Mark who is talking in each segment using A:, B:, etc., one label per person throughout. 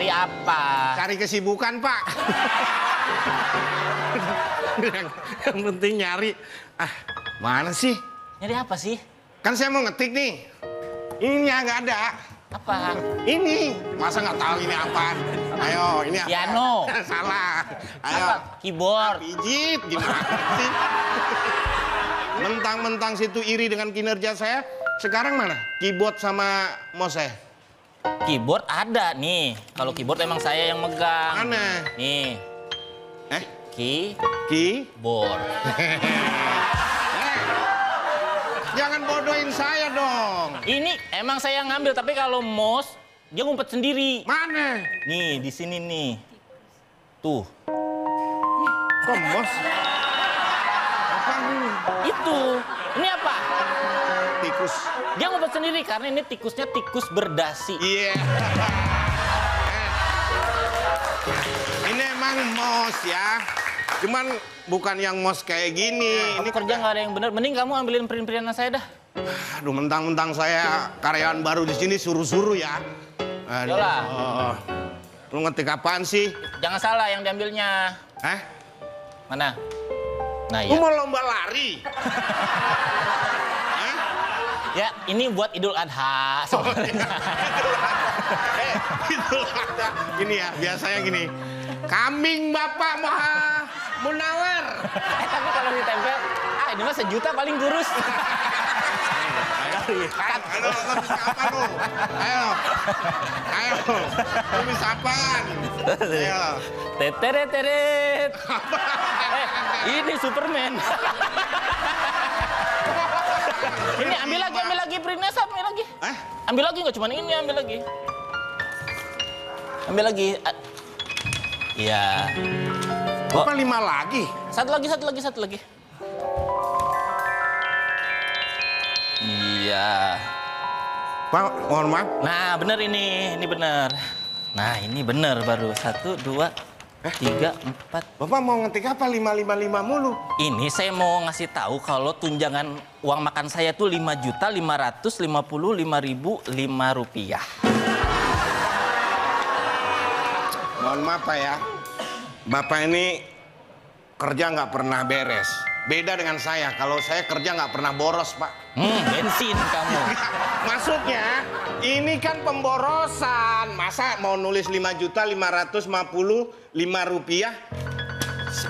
A: Cari apa?
B: Cari kesibukan, Pak. yang penting nyari. Mana sih?
A: Nyari apa sih?
B: Kan saya mau ngetik nih. Ini nggak ada.
A: Apa?
B: Ini. Masa nggak tahu ini apaan? Ayo, ini apa?
A: Piano.
B: Salah. Ayo.
A: Apa? Keyboard.
B: Pijit, gimana sih? Mentang-mentang situ iri dengan kinerja saya. Sekarang mana? Keyboard sama mouse saya?
A: Keyboard ada nih. Kalau keyboard emang saya yang megang.
B: Mana?
A: Nih.
B: Ki?
A: Keyboard.
B: Jangan bodohin saya dong.
A: Ini emang saya yang ngambil, tapi kalau mouse dia ngumpet sendiri.
B: Mana?
A: Nih, di sini nih. Tuh.
B: Kok mouse? Apa ini?
A: Itu. Ini apa?
B: Tikus.
A: Dia ngumpet sendiri karena ini tikusnya tikus berdasi.
B: Iya. Ini emang mouse ya. Cuman bukan yang mouse kayak gini.
A: Ini kerja nggak ada yang bener. Mending kamu ambilin print-printan saya dah.
B: Aduh, mentang-mentang saya karyawan baru di sini suruh-suruh ya. Aduh.
A: Yolah.
B: Lu ngetik apaan sih?
A: Jangan salah yang diambilnya. Mana? Nah,
B: Lu
A: ya.
B: mau lomba lari?
A: Ya, ini buat Idul Adha.
B: Idul Adha. Ini ya, biasanya gini. Kambing Bapak Maha Munawar.
A: Tapi kalau ditempel, ini mah sejuta paling kurus.
B: Ayo, lu bisa apa lu? Ayo, lu bisa apaan? Ayo.
A: Teteret. Ini Superman. Ini ambil lagi printnya, ambil lagi. Ambil lagi, nggak cuma ini, ambil lagi. Ambil lagi. Iya.
B: Apa 5 lagi?
A: Satu lagi. Iya.
B: Pak, mohon maaf.
A: Nah, bener ini bener. Nah, ini bener baru. 1, 2, 3, 4.
B: Bapak mau ngetik apa 555 mulu?
A: Ini saya mau ngasih tahu kalau tunjangan uang makan saya tuh 5.555.005 rupiah.
B: Mohon maaf Pak ya. Bapak ini kerja nggak pernah beres. Beda dengan saya. Kalau saya kerja nggak pernah boros, Pak.
A: Bensin kamu.
B: Maksudnya, ini kan pemborosan. Masa mau nulis 5.555.005 rupiah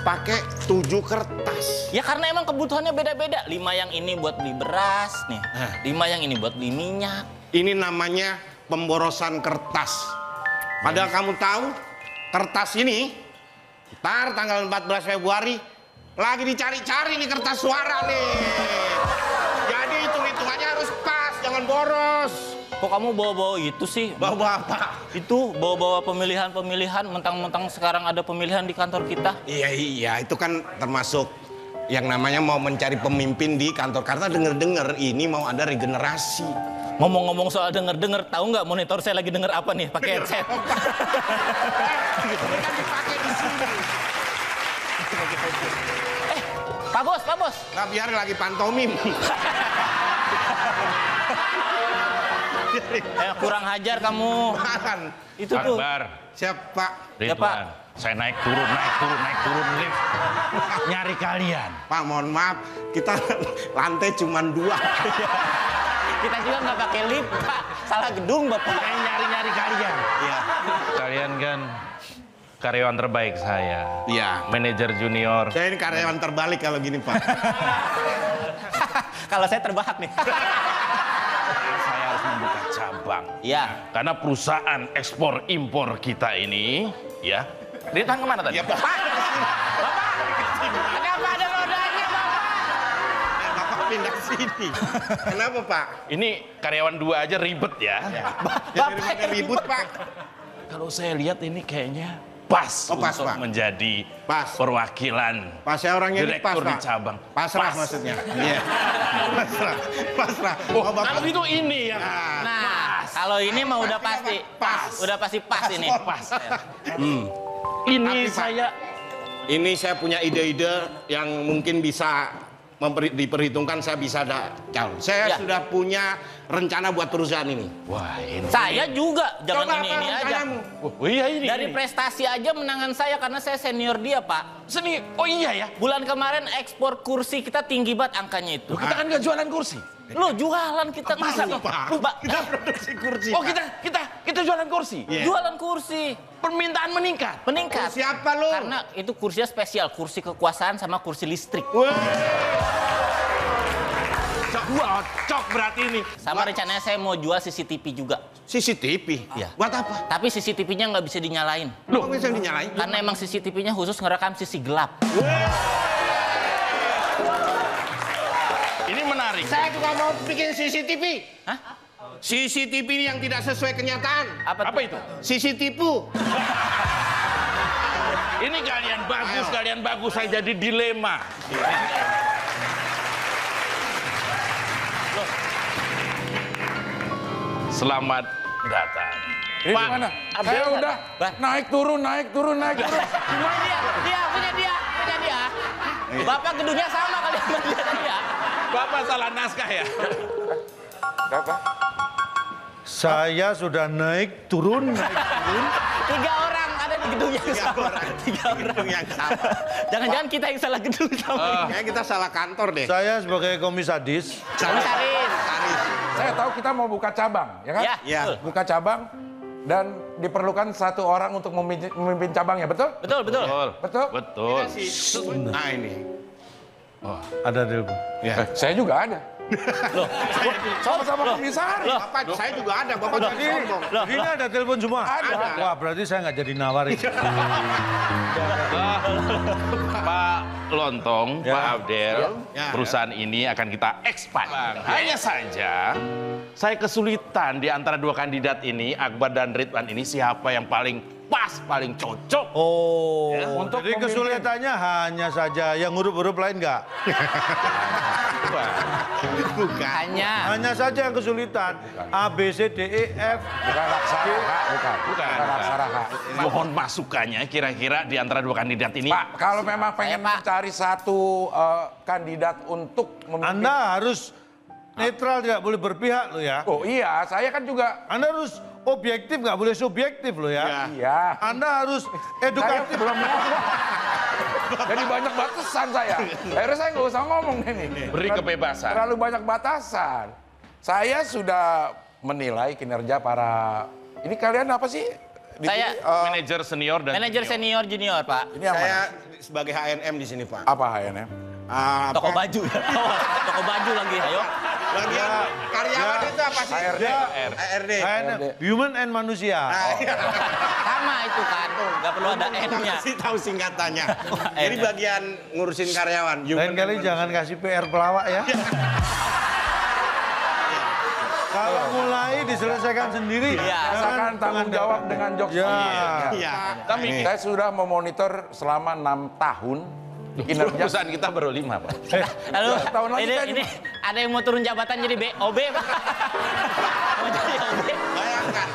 B: pakai 7 kertas?
A: Ya karena emang kebutuhannya beda-beda. 5 yang ini buat beli beras nih. 5 yang ini buat beli minyak.
B: Ini namanya pemborosan kertas. Padahal kamu tahu, kertas ini, ntar tanggal 14 Februari, lagi dicari-cari nih kertas suara nih. Jadi hitung-hitungannya harus pas, jangan boros.
A: Kok kamu bawa-bawa itu sih?
B: Bawa apa?
A: Itu bawa-bawa pemilihan, mentang-mentang sekarang ada pemilihan di kantor kita.
B: Iya, itu kan termasuk yang namanya mau mencari pemimpin di kantor. Karena denger-denger ini mau ada regenerasi.
A: Ngomong-ngomong soal denger-denger, tahu nggak monitor saya lagi denger apa nih? Pakai headset.
B: Kan dipakai di sini.
A: Pak Bos.
B: Nah, biar lagi pantomim.
A: Kurang hajar kamu.
B: Makan.
A: Itu tuh.
C: Akbar.
B: Siapa?
A: Ya, Pak.
C: Saya naik turun lift. Nyari kalian.
B: Pak, mohon maaf. Kita lantai cuma 2.
A: Kita juga nggak pakai lift, Pak. Salah gedung, Bapak.
C: Saya nyari kalian.
B: Iya.
C: Kalian kan karyawan terbaik saya.
B: Iya.
C: Manajer junior.
B: Saya ini karyawan terbalik kalau gini, Pak.
A: Kalau saya terbahak nih.
C: Saya harus membuka cabang.
A: Iya.
C: Karena perusahaan ekspor impor kita ini, ya. Ditang kemana tadi?
B: Iya, Pak.
A: Kenapa ada rodanya, Bapak?
B: Bapak pindah ke sini. Kenapa, Pak?
C: Ini karyawan 2 aja ribet ya.
B: Daripada ribut, Pak.
C: Kalau saya lihat ini kayaknya pas,
B: Oh, pas,
C: untuk
B: Pak.
C: menjadi
B: Pas.
C: perwakilan
B: Pas saya orangnya ini pas,
C: direktur di
B: Pak.
C: cabang.
B: Pasrah
C: Pas.
B: maksudnya. Iya. Pasrah.
C: Oh,
B: Bapak.
C: kalau gitu ini yang
A: Nah, kalau ini mah udah pasti
B: Pas.
A: Udah pasti pas ini.
C: pas. Ini
B: Tapi, Pak,
C: saya
B: Ini saya punya ide-ide yang mungkin bisa diperhitungkan saya bisa ada calon. Saya
A: Ya.
B: sudah punya rencana buat perusahaan ini.
C: Wah, ini.
A: Saya juga, jangan
B: Coba
A: ini
B: apa
A: aja.
B: rencanamu?
C: Oh iya ini.
A: Dari prestasi aja menangan saya karena saya senior dia, Pak.
C: Seni. Oh iya ya.
A: Bulan kemarin ekspor kursi kita tinggi banget angkanya itu.
C: Loh, kita kan nggak jualan kursi.
A: Lo jualan kita
B: Masa
A: kursi.
B: lupa?
A: Mbak,
B: Kita produksi kursi.
C: Oh
B: Pak.
C: kita jualan kursi.
B: Iya.
A: jualan kursi.
C: Permintaan meningkat.
A: Meningkat.
B: Kursi apa lo?
A: Karena itu kursinya spesial, kursi kekuasaan sama kursi listrik.
C: Cocok berarti ini.
A: Sama rencananya saya mau jual CCTV juga.
B: CCTV?
A: Iya.
B: Buat apa?
A: Tapi CCTV-nya nggak bisa dinyalain.
B: Loh, bisa dinyalain?
A: Karena emang CCTV-nya khusus ngerekam sisi gelap.
C: Ini menarik.
B: Saya juga mau bikin CCTV.
A: Hah?
B: CCTV yang tidak sesuai kenyataan.
C: Apa itu?
B: CCTV.
C: Ini kalian bagus, saya jadi dilema. Selamat datang.
D: Ini mana? Saya udah naik turun.
A: Ini dia, punya dia. Bapak gedungnya sama kali sama dia.
C: Bapak salah naskah ya?
D: Apa?
E: Saya sudah naik turun.
A: 3 orang ada di gedung yang sama. 3 orang.
B: Gedung yang sama.
A: Jangan-jangan kita yang salah gedung sama.
B: Kayaknya kita salah kantor deh.
E: Saya sebagai komisaris.
A: Komisaris.
D: Saya tahu kita mau buka cabang, ya kan?
A: Ya,
B: Ya.
A: betul.
D: Buka cabang dan diperlukan 1 orang untuk memimpin cabangnya, betul?
A: Betul.
D: Betul?
C: Betul.
B: Nah ini.
E: Ada telepon.
D: Saya juga ada.
A: Loh,
D: Sama-sama komisaris.
B: Bapak, saya juga ada. Bapak jangan sombong.
E: Ini ada telepon semua?
D: Ada.
E: Wah, berarti saya nggak jadi nawarin.
C: Pak Lontong,
E: Ya.
C: Pak Abdel,
B: Ya.
C: perusahaan ini akan kita expand. Hanya saja, saya kesulitan di antara 2 kandidat ini, Akbar dan Ridwan ini, siapa yang paling pas, paling cocok.
E: Oh,
D: Untuk
E: jadi
D: pemimpin.
E: kesulitannya hanya saja yang huruf-huruf lain nggak?
B: Bukan.
E: Hanya saja yang kesulitan. A, B, C, D, E, F.
D: Bukan Laksara, Kak. Bukan Laksara, Kak.
C: Mohon masukannya kira-kira di antara 2 kandidat ini.
D: Pak, kalau memang pengen
A: Pak.
D: mencari 1 kandidat untuk memimpin...
E: Anda harus netral, tidak boleh berpihak loh ya.
D: Oh iya, saya kan juga...
E: Anda harus objektif, nggak boleh subjektif loh ya.
D: Iya.
E: Anda harus
D: Saya
E: edukatif.
D: belum ngomong. Jadi banyak batasan saya. Akhirnya saya nggak usah ngomong ini.
C: Beri kebebasan.
D: Terlalu banyak batasan. Saya sudah menilai kinerja para... Ini kalian apa sih? Di
A: Saya
D: sini,
C: Manajer senior dan
A: manajer senior junior, Pak.
D: ini apa?
B: Saya sebagai HNM di sini, Pak.
D: Apa HNM?
A: Toko baju. Toko baju lagi, ayo.
B: Bagian karyawan itu apa sih?
D: HRD.
B: HRD.
E: HNM, Human and Manusia.
A: Sama itu kan. Nggak perlu ada N-nya.
B: Kasih tahu singkatannya. Jadi bagian ngurusin karyawan.
E: Lain kali jangan kasih PR pelawak ya. Kalau mulai diselesaikan sendiri.
A: Iya.
D: Rasakan tanggung jawab dengan jokes.
E: Ya.
B: Iya.
C: Tapi
D: Saya sudah memonitor selama 6 tahun kinerja.
C: perusahaan kita baru 5, Pak.
A: Lalu,
D: Tahun lagi kan
A: ini ada yang mau turun jabatan jadi OB, Pak. Mau jadi OB.
B: Bayangkan.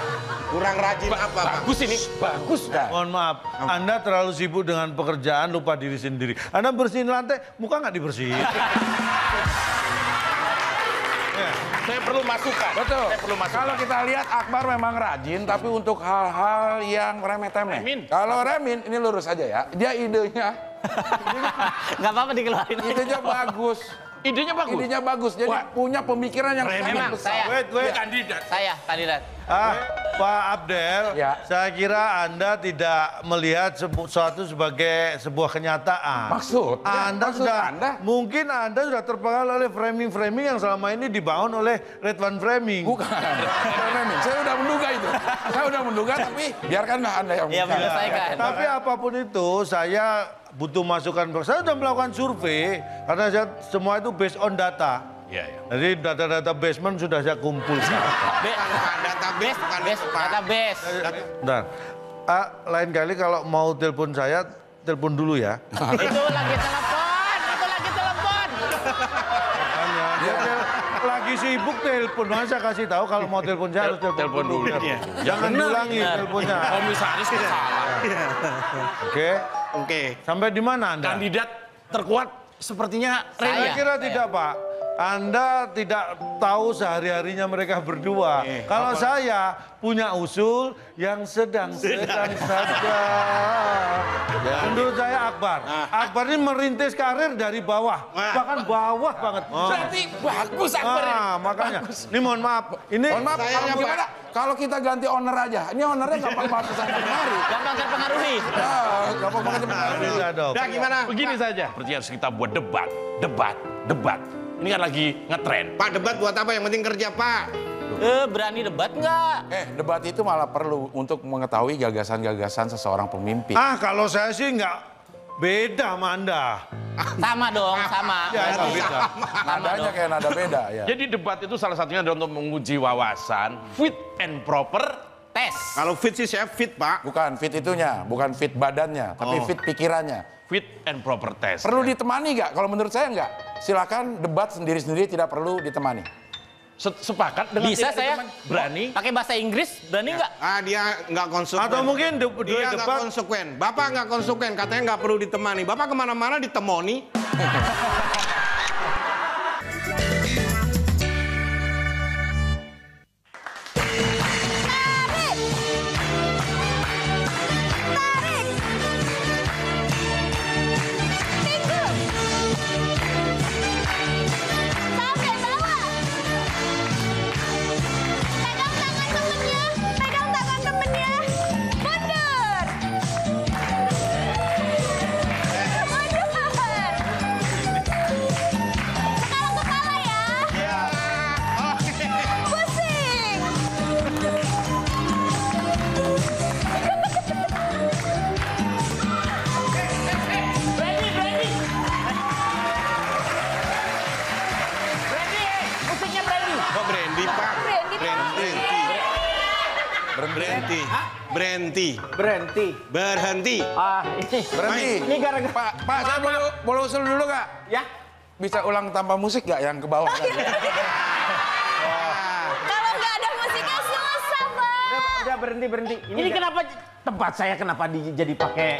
B: Kurang rajin apa, Pak?
C: Bagus ini, bagus.
E: Mohon maaf, Anda terlalu sibuk dengan pekerjaan, lupa diri sendiri. Anda bersihin lantai, muka nggak dibersihin.
C: Saya perlu masukan.
D: Betul.
C: Saya perlu masukan.
D: Kalau kita lihat Akbar memang rajin, tapi untuk hal-hal yang remeh-temeh.
C: Remin.
D: Kalau Remin, ini lurus aja ya. Dia idenya
A: Nggak apa-apa dikeluarin.
D: idenya bagus.
C: Idenya bagus.
D: Idenya bagus. Jadi punya pemikiran yang sangat
A: Memang
D: besar.
A: saya,
E: Wait.
C: Kandidat.
A: saya kandidat.
E: Pak Abdel,
D: Ya.
E: saya kira Anda tidak melihat sesuatu sebagai sebuah kenyataan.
D: Maksudnya?
E: Anda
D: Maksud
E: sudah,
D: Anda?
E: mungkin Anda sudah terpengaruh oleh framing-framing yang selama ini dibangun oleh Ridwan Framing.
D: Bukan. Remin. Saya udah menduga itu. Saya udah menduga, tapi biarkanlah Anda yang
A: Iya,
D: bicara.
A: menyelesaikan.
E: Tapi apapun itu, saya butuh masukan. Saya sudah melakukan survei, karena semua itu based on data.
C: Iya, iya.
E: Jadi data-data basement sudah saya kumpulkan.
B: Bukan database, bukan itu, Pak.
A: Database.
E: Bentar. Lain kali kalau mau telepon saya, telepon dulu ya.
A: Itu lagi telepon. Itu lagi telepon.
E: Makanya, lagi sibuk telepon. Makanya saya kasih tahu kalau mau telepon saya harus telepon dulu. Jangan diulangi teleponnya.
C: Komisaris salah.
E: Oke.
B: Oke.
E: Sampai di mana Anda?
C: Kandidat terkuat sepertinya
E: Saya kira tidak, Pak. Anda tidak tahu sehari-harinya mereka berdua. Kalau saya punya usul yang sedang saja. Menurut saya Akbar. Akbar ini merintis karir dari bawah. Bahkan bawah banget.
D: Berarti bagus Akbar ini.
E: Makanya. Ini mohon maaf. Ini
D: Mohon maaf, kalau gimana? Kalau kita ganti owner aja. Ini ownernya gampang banget kesana kemari.
A: Gampang terpengaruhi.
D: Gampang banget dipengaruhi.
E: Tidak dong.
B: Udah gimana?
C: begini saja. Seperti harus kita buat debat. Ini kan lagi ngetren.
B: Pak, debat buat apa? Yang penting kerja, Pak.
A: Berani debat nggak?
D: Debat itu malah perlu untuk mengetahui gagasan-gagasan seseorang pemimpin.
E: Kalau saya sih nggak beda sama Anda.
A: Sama dong, sama.
E: Ya, itu beda.
D: Nadanya kayak nada beda ya.
C: Jadi debat itu salah satunya adalah untuk menguji wawasan, fit and proper.
A: Tes.
B: Kalau fit sih saya fit, Pak.
D: Bukan fit itunya, bukan fit badannya, tapi fit pikirannya.
C: Fit and proper test.
D: Perlu ditemani nggak? Kalau menurut saya nggak. Silakan debat sendiri-sendiri, tidak perlu ditemani.
C: Sepakat dengan
A: Bisa
C: tidak
A: saya?
C: teman? Berani?
A: Pakai bahasa Inggris, berani nggak?
B: Dia nggak konsekuen.
E: Atau mungkin
B: Dia
E: dua
B: nggak
E: debat.
B: konsekuen. Bapak nggak konsekuen, katanya nggak perlu ditemani. Bapak kemana-mana ditemoni. Kok Brandy, Pak? Berhenti.
D: Berhenti.
F: Ini gara-gara
D: Pak, saya boleh usul dulu nggak?
F: ya.
D: Bisa ulang tanpa musik nggak yang ke bawah tadi?
G: Kalau nggak ada musiknya susah, Pak.
F: Udah berhenti. Ini kenapa tempat saya kenapa jadi pakai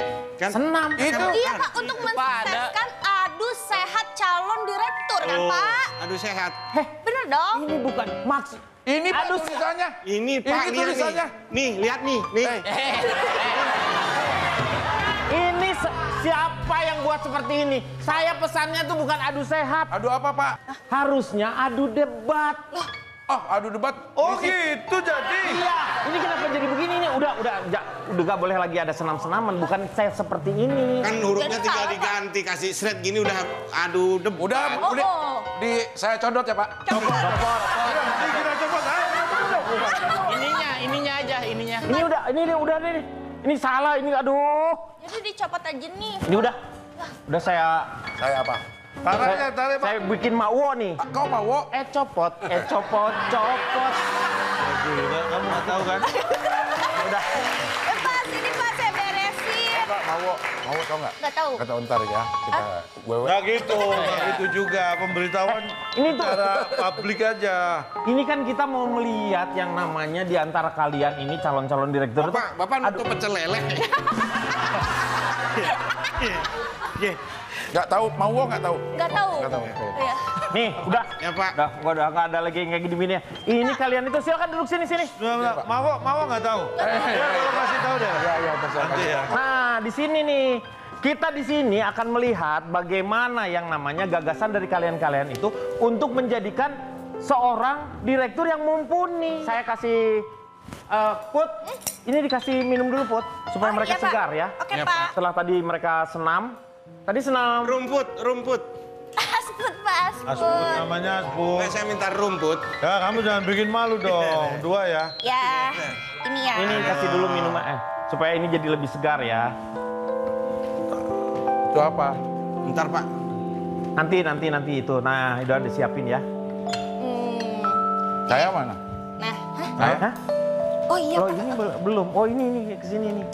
F: senam?
D: Itu
G: Iya, Pak, untuk mensukseskan adu sehat calon direktur, kan, Pak?
B: Aduh sehat.
G: Bener dong?
F: Ini bukan maksud.
D: ini Pak
F: Aduh,
D: tulisannya.
B: Ini Pak,
D: Ini
B: lihat
D: tulisannya.
B: nih. Nih, lihat nih. Nih.
F: Ini siapa yang buat seperti ini? Saya pesannya tuh bukan adu sehat.
D: Aduh apa Pak?
F: Harusnya adu debat.
D: Oh, adu debat.
E: Oh gitu jadi.
F: Iya, ini kenapa jadi begini nih? Udah gak boleh lagi ada senam-senaman. Bukan saya seperti ini.
B: Kan hurufnya
G: Jadi
B: tinggal
G: salah, Pak.
B: diganti, kasih shred gini udah aduh debu.
D: Udah, saya codot ya Pak.
E: Kira cepat.
A: Ininya aja.
F: Ini udah nih. Ini salah, ini aduh.
G: Jadi dicopot aja nih.
F: Ini udah saya
D: Saya apa?
E: Tarik Pak.
F: saya bikin mawo nih.
D: Kau mau?
F: Copot.
E: Aduh, kamu nggak tahu kan?
F: Udah.
G: Pak, sini Pak, saya beresin.
D: Pak, mau tau nggak?
G: Nggak tahu.
D: Nggak tahu ntar ya. Kita wewe.
E: Nggak gitu juga pemberitahuan
F: Ini tuh-
E: secara publik aja.
F: Ini kan kita mau melihat yang namanya di antara kalian ini calon-calon direktur.
B: Bapak nutup pecel lele.
D: Nggak tahu, mau nggak tahu?
G: Nggak tahu.
D: Nggak tahu.
G: Iya.
F: Nih, udah.
B: Ya, Pak.
F: Udah nggak ada lagi yang kayak gini-gini ya. Ini kalian itu silakan duduk sini.
E: Mau nggak tahu? Ya kalau kasih tahu deh.
D: Ya,
E: Nanti ya.
F: Nah, di sini nih. Kita di sini akan melihat bagaimana yang namanya gagasan dari kalian-kalian itu untuk menjadikan seorang direktur yang mumpuni. Saya kasih Put, ini dikasih minum dulu Put, supaya mereka
G: Iya, Pak.
F: segar ya.
G: Oke,
B: Ya,
G: Pak.
F: Setelah tadi mereka senam, tadi senam.
B: Rumput.
G: Asput, Pak,
E: Asput
G: asput.
E: namanya Asput.
B: Saya minta rumput.
E: Ya kamu jangan bikin malu dong. 2 ya.
G: Ya, ini ya.
F: Ini kasih dulu minum supaya ini jadi lebih segar ya.
D: Itu apa?
B: Bentar, Pak.
F: Nanti itu. Nah, udah disiapin ya.
D: Saya mana?
G: Nah,
F: Hah?
G: oh iya,
F: Oh
G: Pak.
F: ini belum. Oh ini kesini nih.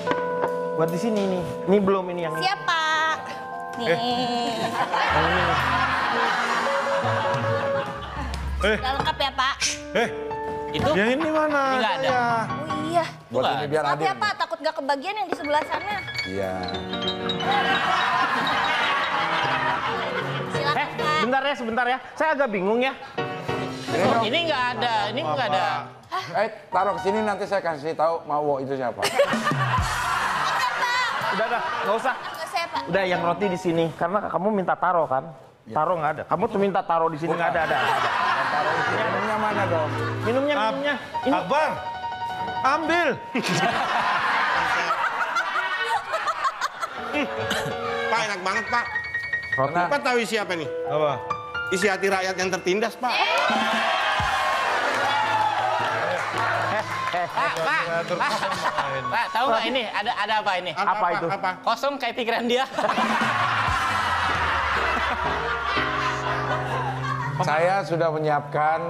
F: Buat di sini nih. Ini belum ini yang.
G: Siap, Pak. Nih.
F: Yang ini nih.
G: Udah lengkap ya, Pak?
A: Itu
E: Yang ini mana?
A: Ini nggak ada.
E: Ya.
G: Oh iya.
D: Buat
A: Bukan.
D: ini biar
G: Maaf
D: adil.
G: ya, Pak. Takut gak kebagian yang di sebelah sana.
D: Iya.
G: Silakan, Pak.
F: Sebentar ya. Saya agak bingung ya.
A: Ini nggak ada, ini nggak ada.
D: Taruh ke sini nanti saya kasih tahu Mawo itu siapa.
F: Udah, nggak usah.
G: Nggak saya, Pak.
F: Udah, yang roti di sini. Karena kamu minta taro kan? Taro nggak ada. Kamu tuh minta taro di sini nggak ada.
D: Taruh di sini. Minumnya mana dong?
F: Minumnya. Ini.
E: Akbar, ambil.
B: Pak, enak banget, Pak.
F: Roti.
B: Bapak tahu isi apa nih?
E: Apa?
B: Isi hati rakyat yang tertindas, Pak.
A: Pak, tahu nggak ini? Ada apa ini?
F: Apa itu?
B: Apa?
A: Kosong kayak pikiran dia.
D: Saya sudah menyiapkan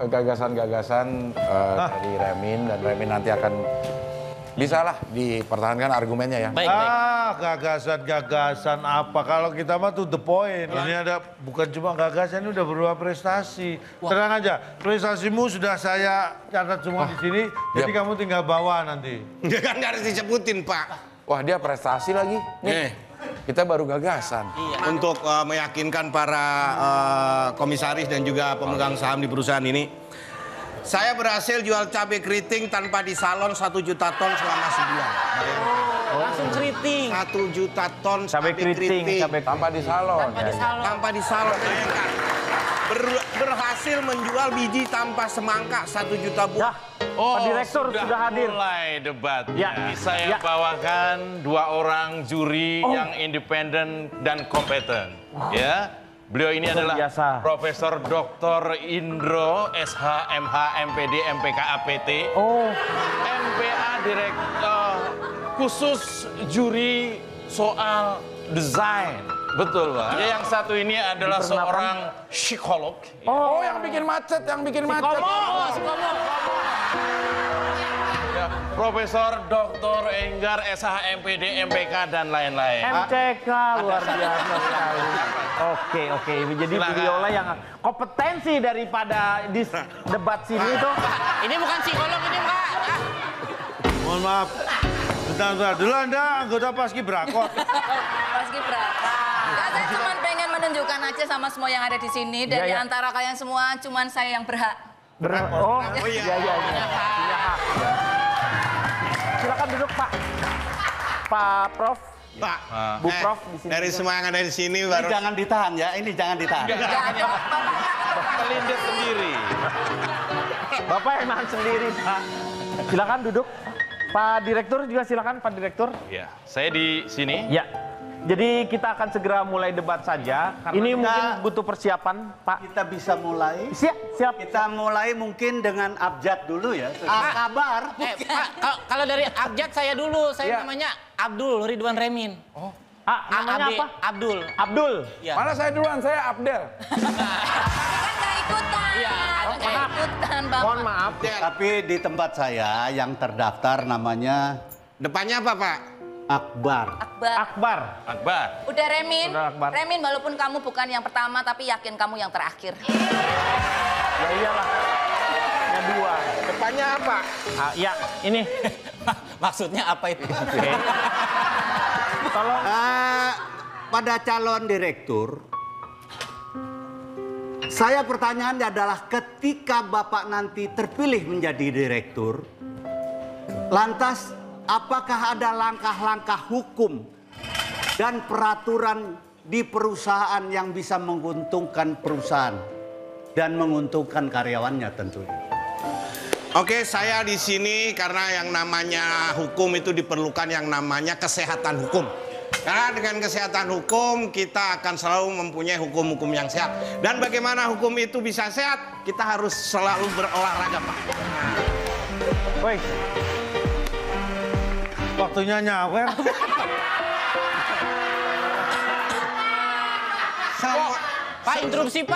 D: gagasan-gagasan dari Remin, dan Remin nanti akan bisalah dipertahankan argumennya ya.
A: Baik.
E: Gagasan-gagasan apa? Kalau kita mah to the point. Ini ada bukan cuma gagasan, ini udah berupa prestasi. Tenang aja, prestasimu sudah saya catat semua di sini. Jadi kamu tinggal bawa nanti.
B: Kan nggak harus disebutin, Pak.
D: Wah, dia prestasi lagi. Nih, kita baru gagasan.
B: Untuk meyakinkan para komisaris dan juga pemegang saham di perusahaan ini, saya berhasil jual cabai keriting tanpa disalon 1 juta ton selama sebulan.
A: Langsung keriting.
B: 1 juta ton
F: Cabai keriting.
D: Tanpa disalon.
B: tanpa disalon. Bayangkan. Berhasil menjual biji tanpa semangka 1 juta buah.
F: Pak Direktur sudah hadir.
C: Mulai debatnya.
F: Ya.
C: Saya bawakan 2 orang juri yang independen dan kompeten. Ya. Beliau ini adalah
F: biasa.
C: Profesor Dr. Indro, SH, MH, MPD, MPK, APT. MPA Direktur khusus juri soal desain. Betul, Pak. Ya, yang satu ini adalah seorang psikolog.
D: Oh, yang bikin macet,
C: Ya, Profesor Dr. Enggar, SH, MPD, MPK, dan lain-lain.
F: MCK luar biasa sekali. Oke. Jadi
C: Silakan.
F: beliaulah yang kompetensi daripada di debat sini tuh.
A: Ini bukan psikolog ini, Pak.
E: Mohon maaf. Bentar. Dulu Anda anggota Paskibrakot.
H: Paskibraka. Ya, saya cuma pengen menunjukkan aja sama semua yang ada di sini. Dan di antara kalian semua, cuman saya yang berhak.
F: Iya. Silakan duduk, Pak. Pak Prof.
B: Pak,
F: Bu Prof di sini.
B: dari semua yang ada di sini baru
I: Jangan ditahan ya, ini jangan ditahan.
C: Terlindas sendiri.
F: Bapak yang nahan sendiri, Pak. Silakan duduk. Pak Direktur juga silakan, Pak Direktur.
C: Ya, saya di sini.
F: Ya. Jadi kita akan segera mulai debat saja. Ini mungkin butuh persiapan, Pak.
I: Kita bisa mulai.
F: Siap.
I: Kita mulai mungkin dengan abjad dulu ya. Kabar.
A: Pak, kalau dari abjad saya dulu. Saya namanya Abdul Ridwan Remin.
F: Namanya apa? Abdul.
A: Ya.
D: Mana saya duluan, saya Abdel.
H: Kan nggak ikutan. Nggak ikutan, Bang.
F: Mohon maaf.
I: Tapi di tempat saya yang terdaftar namanya
B: depannya apa, Pak?
I: Akbar.
F: Akbar.
H: Udah Remin.
F: Udah, Akbar.
H: Remin, walaupun kamu bukan yang pertama, tapi yakin kamu yang terakhir.
F: Ya iyalah. Yang dua.
B: Depannya apa?
F: Ya, ini.
A: Maksudnya apa itu?
F: Oke. Tolong.
I: Pada calon direktur, saya pertanyaannya adalah ketika Bapak nanti terpilih menjadi direktur, lantas apakah ada langkah-langkah hukum dan peraturan di perusahaan yang bisa menguntungkan perusahaan dan menguntungkan karyawannya tentunya?
B: Oke, saya di sini karena yang namanya hukum itu diperlukan yang namanya kesehatan hukum. Karena dengan kesehatan hukum kita akan selalu mempunyai hukum-hukum yang sehat. Dan bagaimana hukum itu bisa sehat? Kita harus selalu berolahraga, Pak.
E: Woi. Waktunya nyawer.
A: Pak,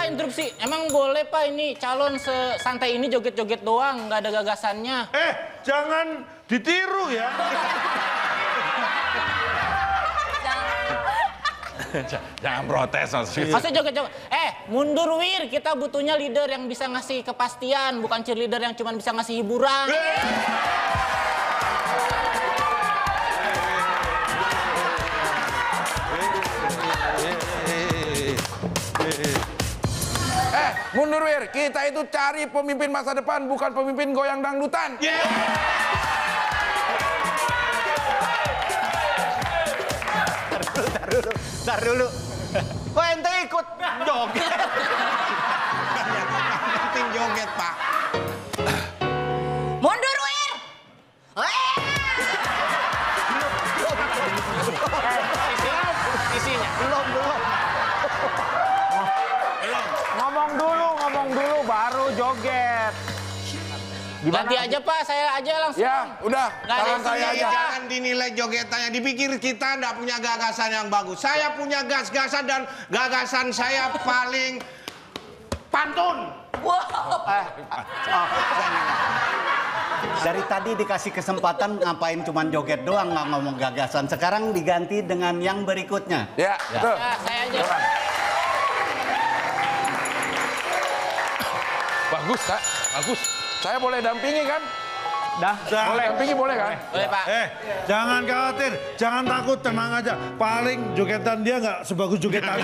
A: interupsi. Emang boleh, Pak, ini calon sesantai ini joget-joget doang, nggak ada gagasannya.
E: Jangan ditiru ya.
C: Jangan protes, Mas.
A: Maksudnya joget-joget. Mundur, Wir. Kita butuhnya leader yang bisa ngasih kepastian, bukan cheerleader yang cuma bisa ngasih hiburan.
D: Mundur Wir, kita itu cari pemimpin masa depan, bukan pemimpin goyang dangdutan.
I: Ntar dulu. Kok ente ikut joget?
B: Penting joget, Pak.
H: Mundur, Wir!
A: Isinya.
I: Belum.
F: Ngomong dulu baru joget.
A: Ganti aja Pak, saya aja langsung.
D: Ya, udah,
A: Nggak ada
D: tangan saya
A: isinya,
D: aja.
B: Jangan dinilai jogetannya. Dipikir kita nggak punya gagasan yang bagus. Saya punya gas-gasan dan gagasan saya paling pantun.
I: Dari tadi dikasih kesempatan ngapain cuman joget doang, nggak ngomong gagasan. Sekarang diganti dengan yang berikutnya.
D: Ya, betul.
A: Ya, saya aja.
D: Bagus, Kak. Bagus. Saya boleh dampingi kan?
F: Dah,
D: Boleh dampingi boleh kan?
A: Boleh Pak.
E: Jangan khawatir, jangan takut, tenang aja. Paling jogetan dia nggak sebagus jogetan.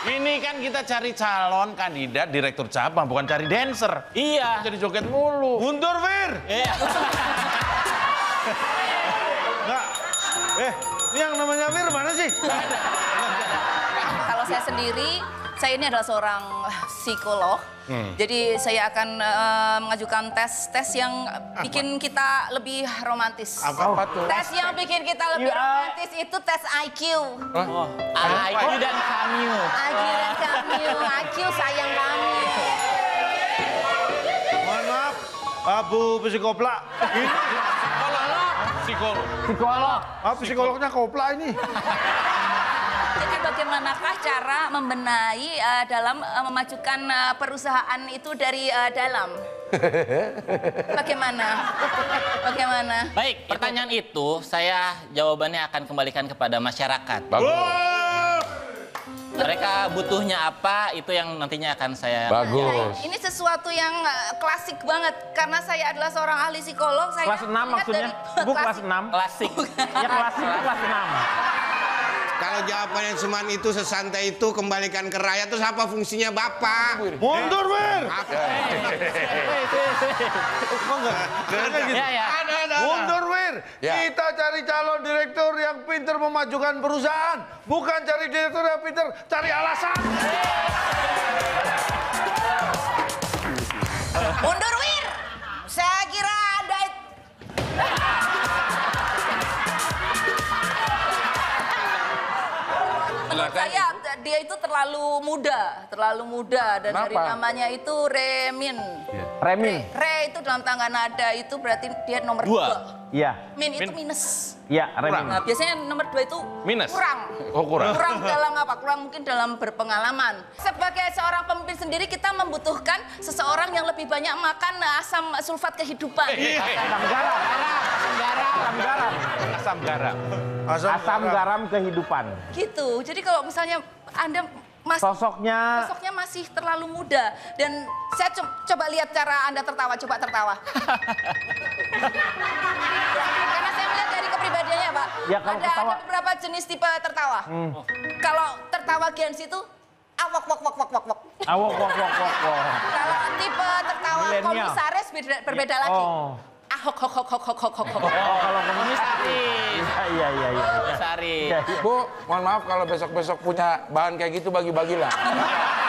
C: Ini kan kita cari calon kandidat direktur cabang, bukan cari dancer.
A: Iya.
C: Jadi joget mulu.
E: Mundur, Wir!
A: Iya.
E: Nggak. Ini yang namanya Wir mana sih?
H: Kalau saya sendiri, saya ini adalah seorang psikolog. Jadi saya akan mengajukan tes yang bikin kita lebih romantis.
D: Apa tuh?
H: Tes yang bikin kita lebih romantis itu tes IQ.
A: IQ dan Kamil.
H: IQ dan Kamil. IQ sayang kami.
E: Mohon maaf, Abu Psikoplak. Ini
F: psikolog.
E: psikolognya kopla ini.
H: Jadi bagaimanakah cara membenahi dalam memajukan perusahaan itu dari dalam? Bagaimana?
A: Baik, pertanyaan itu saya jawabannya akan kembalikan kepada masyarakat.
D: Bagus.
A: Mereka butuhnya apa, itu yang nantinya akan saya...
D: Bagus.
H: Ini sesuatu yang klasik banget karena saya adalah seorang ahli psikolog. Saya
F: Kelas 6
H: lihat
F: maksudnya?
H: dari-
F: Bu kelas 6?
A: Klasik.
F: Ya klasik itu kelas 6.
B: Kalau jawabannya cuma itu, sesantai itu, kembalikan ke rakyat, terus apa fungsinya Bapak?
E: Mundur, Wir!
A: Ya, ya.
E: Mundur, Wir!
D: Ya.
E: Kita cari calon direktur yang pintar memajukan perusahaan. Bukan cari direktur yang pintar, cari alasan.
H: Mundur, Wir! Saya kira Anda... Menurut saya dia itu terlalu muda dan dari
D: Kenapa?
H: namanya itu Remin.
F: Remin.
H: Re itu dalam tangga nada itu berarti dia nomor 2.
F: Iya.
H: Min itu minus.
F: Iya, Remin.
H: Nah, biasanya nomor 2 itu
C: Minus?
H: kurang.
C: Oh, kurang.
H: Kurang dalam apa? Kurang mungkin dalam berpengalaman. Sebagai seorang pemimpin sendiri kita membutuhkan seseorang yang lebih banyak makan asam sulfat kehidupan.
F: Asam garam.
C: Asam garam.
F: Asam garam kehidupan.
H: Gitu. Jadi kalau misalnya Anda
F: Sosoknya
H: masih terlalu muda dan saya coba lihat cara Anda tertawa, coba tertawa. Karena saya melihat dari kepribadiannya, Pak.
F: Ya, kalau
H: ada
F: ketawa-
H: beberapa jenis tipe tertawa. Kalau tertawa Gens itu awok wok wok wok wok wok.
F: awok wok.
H: Kalau tipe tertawa
F: Milenial.
H: komisaris berbeda lagi.
F: Oh.
H: Ahok hok hok hok hok hok hok.
F: Oh, kalau komunis
A: Komisaris.
F: Iya.
A: Sari.
D: Bu, mohon maaf kalau besok-besok punya bahan kayak gitu bagi-bagilah.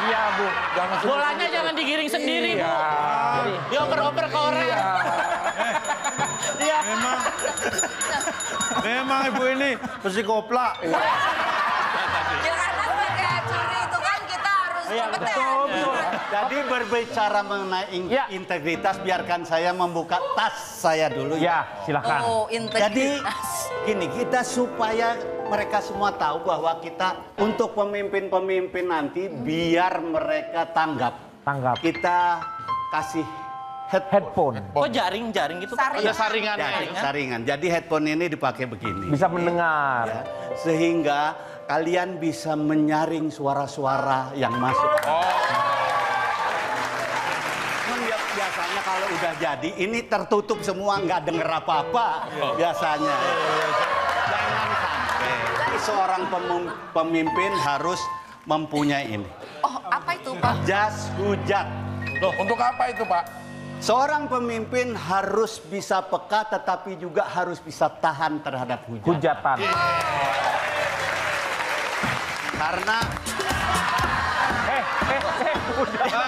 F: Iya, Bu.
D: Jangan
A: Bolanya jangan digiring sendiri, Bu.
D: Iya.
A: Dioper-oper ke orang.
F: Iya.
E: Memang ibu ini psikoplak.
H: Ya karena sebagai juri itu kan kita harus kompeten.
F: Betul.
I: Jadi berbicara mengenai
F: Ya.
I: integritas, biarkan saya membuka tas saya dulu ya.
F: Ya, silakan.
H: Oh,
I: Jadi
H: integritas.
I: gini, kita supaya mereka semua tahu bahwa kita untuk pemimpin-pemimpin nanti biar mereka tanggap. Kita kasih headphone.
F: Headphone.
A: Kok jaring gitu? Pak?
C: Ada saringannya.
I: Saringan. Jadi headphone ini dipakai begini.
F: Bisa mendengar.
I: Ya, sehingga kalian bisa menyaring suara-suara yang masuk. Biasanya kalau udah jadi ini tertutup semua, nggak denger apa-apa biasanya. Jangan sampai seorang pemimpin harus mempunyai ini.
H: tuh, Pak?
I: Jas hujan.
D: Loh, untuk apa itu, Pak?
I: Seorang pemimpin harus bisa peka tetapi juga harus bisa tahan terhadap hujan.
F: Hujatan.
I: Karena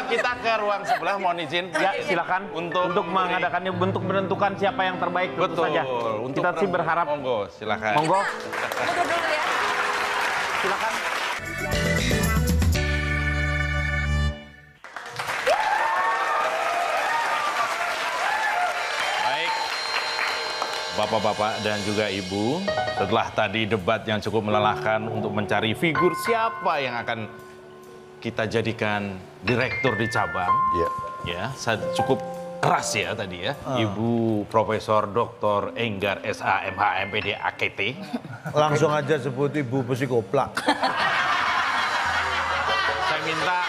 C: Kita ke ruang sebelah, mohon izin.
F: Ya, silakan untuk mengadakannya, untuk menentukan siapa yang terbaik tentu
C: Betul.
F: saja.
C: Untuk
F: Kita sih berharap.
C: Monggo, silakan.
F: Monggo.
H: Duduk dulu ya.
F: Silakan.
C: Baik, Bapak-bapak dan juga Ibu, setelah tadi debat yang cukup melelahkan untuk mencari figur siapa yang akan kita jadikan direktur di cabang, ya, cukup keras ya tadi ya, Ibu Profesor Dr. Enggar SH MH MPD AKT.
E: Langsung aja sebut Ibu Psikoplak.
C: Saya minta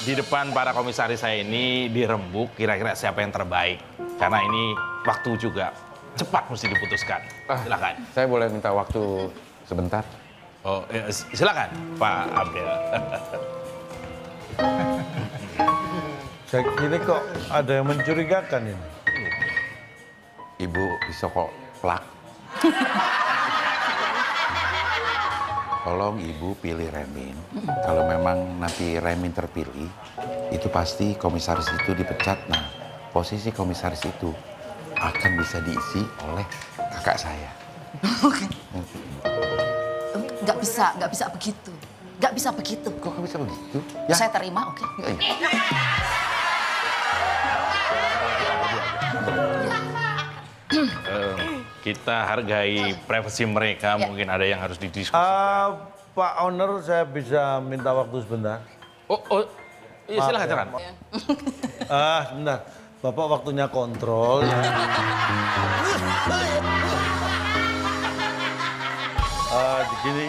C: di depan para komisaris saya ini dirembuk kira-kira siapa yang terbaik. Karena ini waktu juga cepat mesti diputuskan. Silakan.
D: Saya boleh minta waktu sebentar?
C: Oh, ya, silakan Pak Abdel.
E: Saya kira kok ada yang mencurigakan ini.
D: Ibu Psikoplak. Tolong Ibu pilih Remin. Kalau memang nanti Remin terpilih, itu pasti komisaris itu dipecat. Nah, posisi komisaris itu akan bisa diisi oleh kakak saya.
H: Oke. Nggak bisa begitu. Nggak bisa begitu.
D: Kok nggak bisa begitu?
H: Ya. Saya terima, oke.
C: Kita hargai privasi mereka, mungkin ada yang harus didiskusi.
E: Pak Owner, saya bisa minta waktu sebentar?
C: Iya silakan, Ceran.
E: Sebentar. Bapak waktunya kontrol. Begini,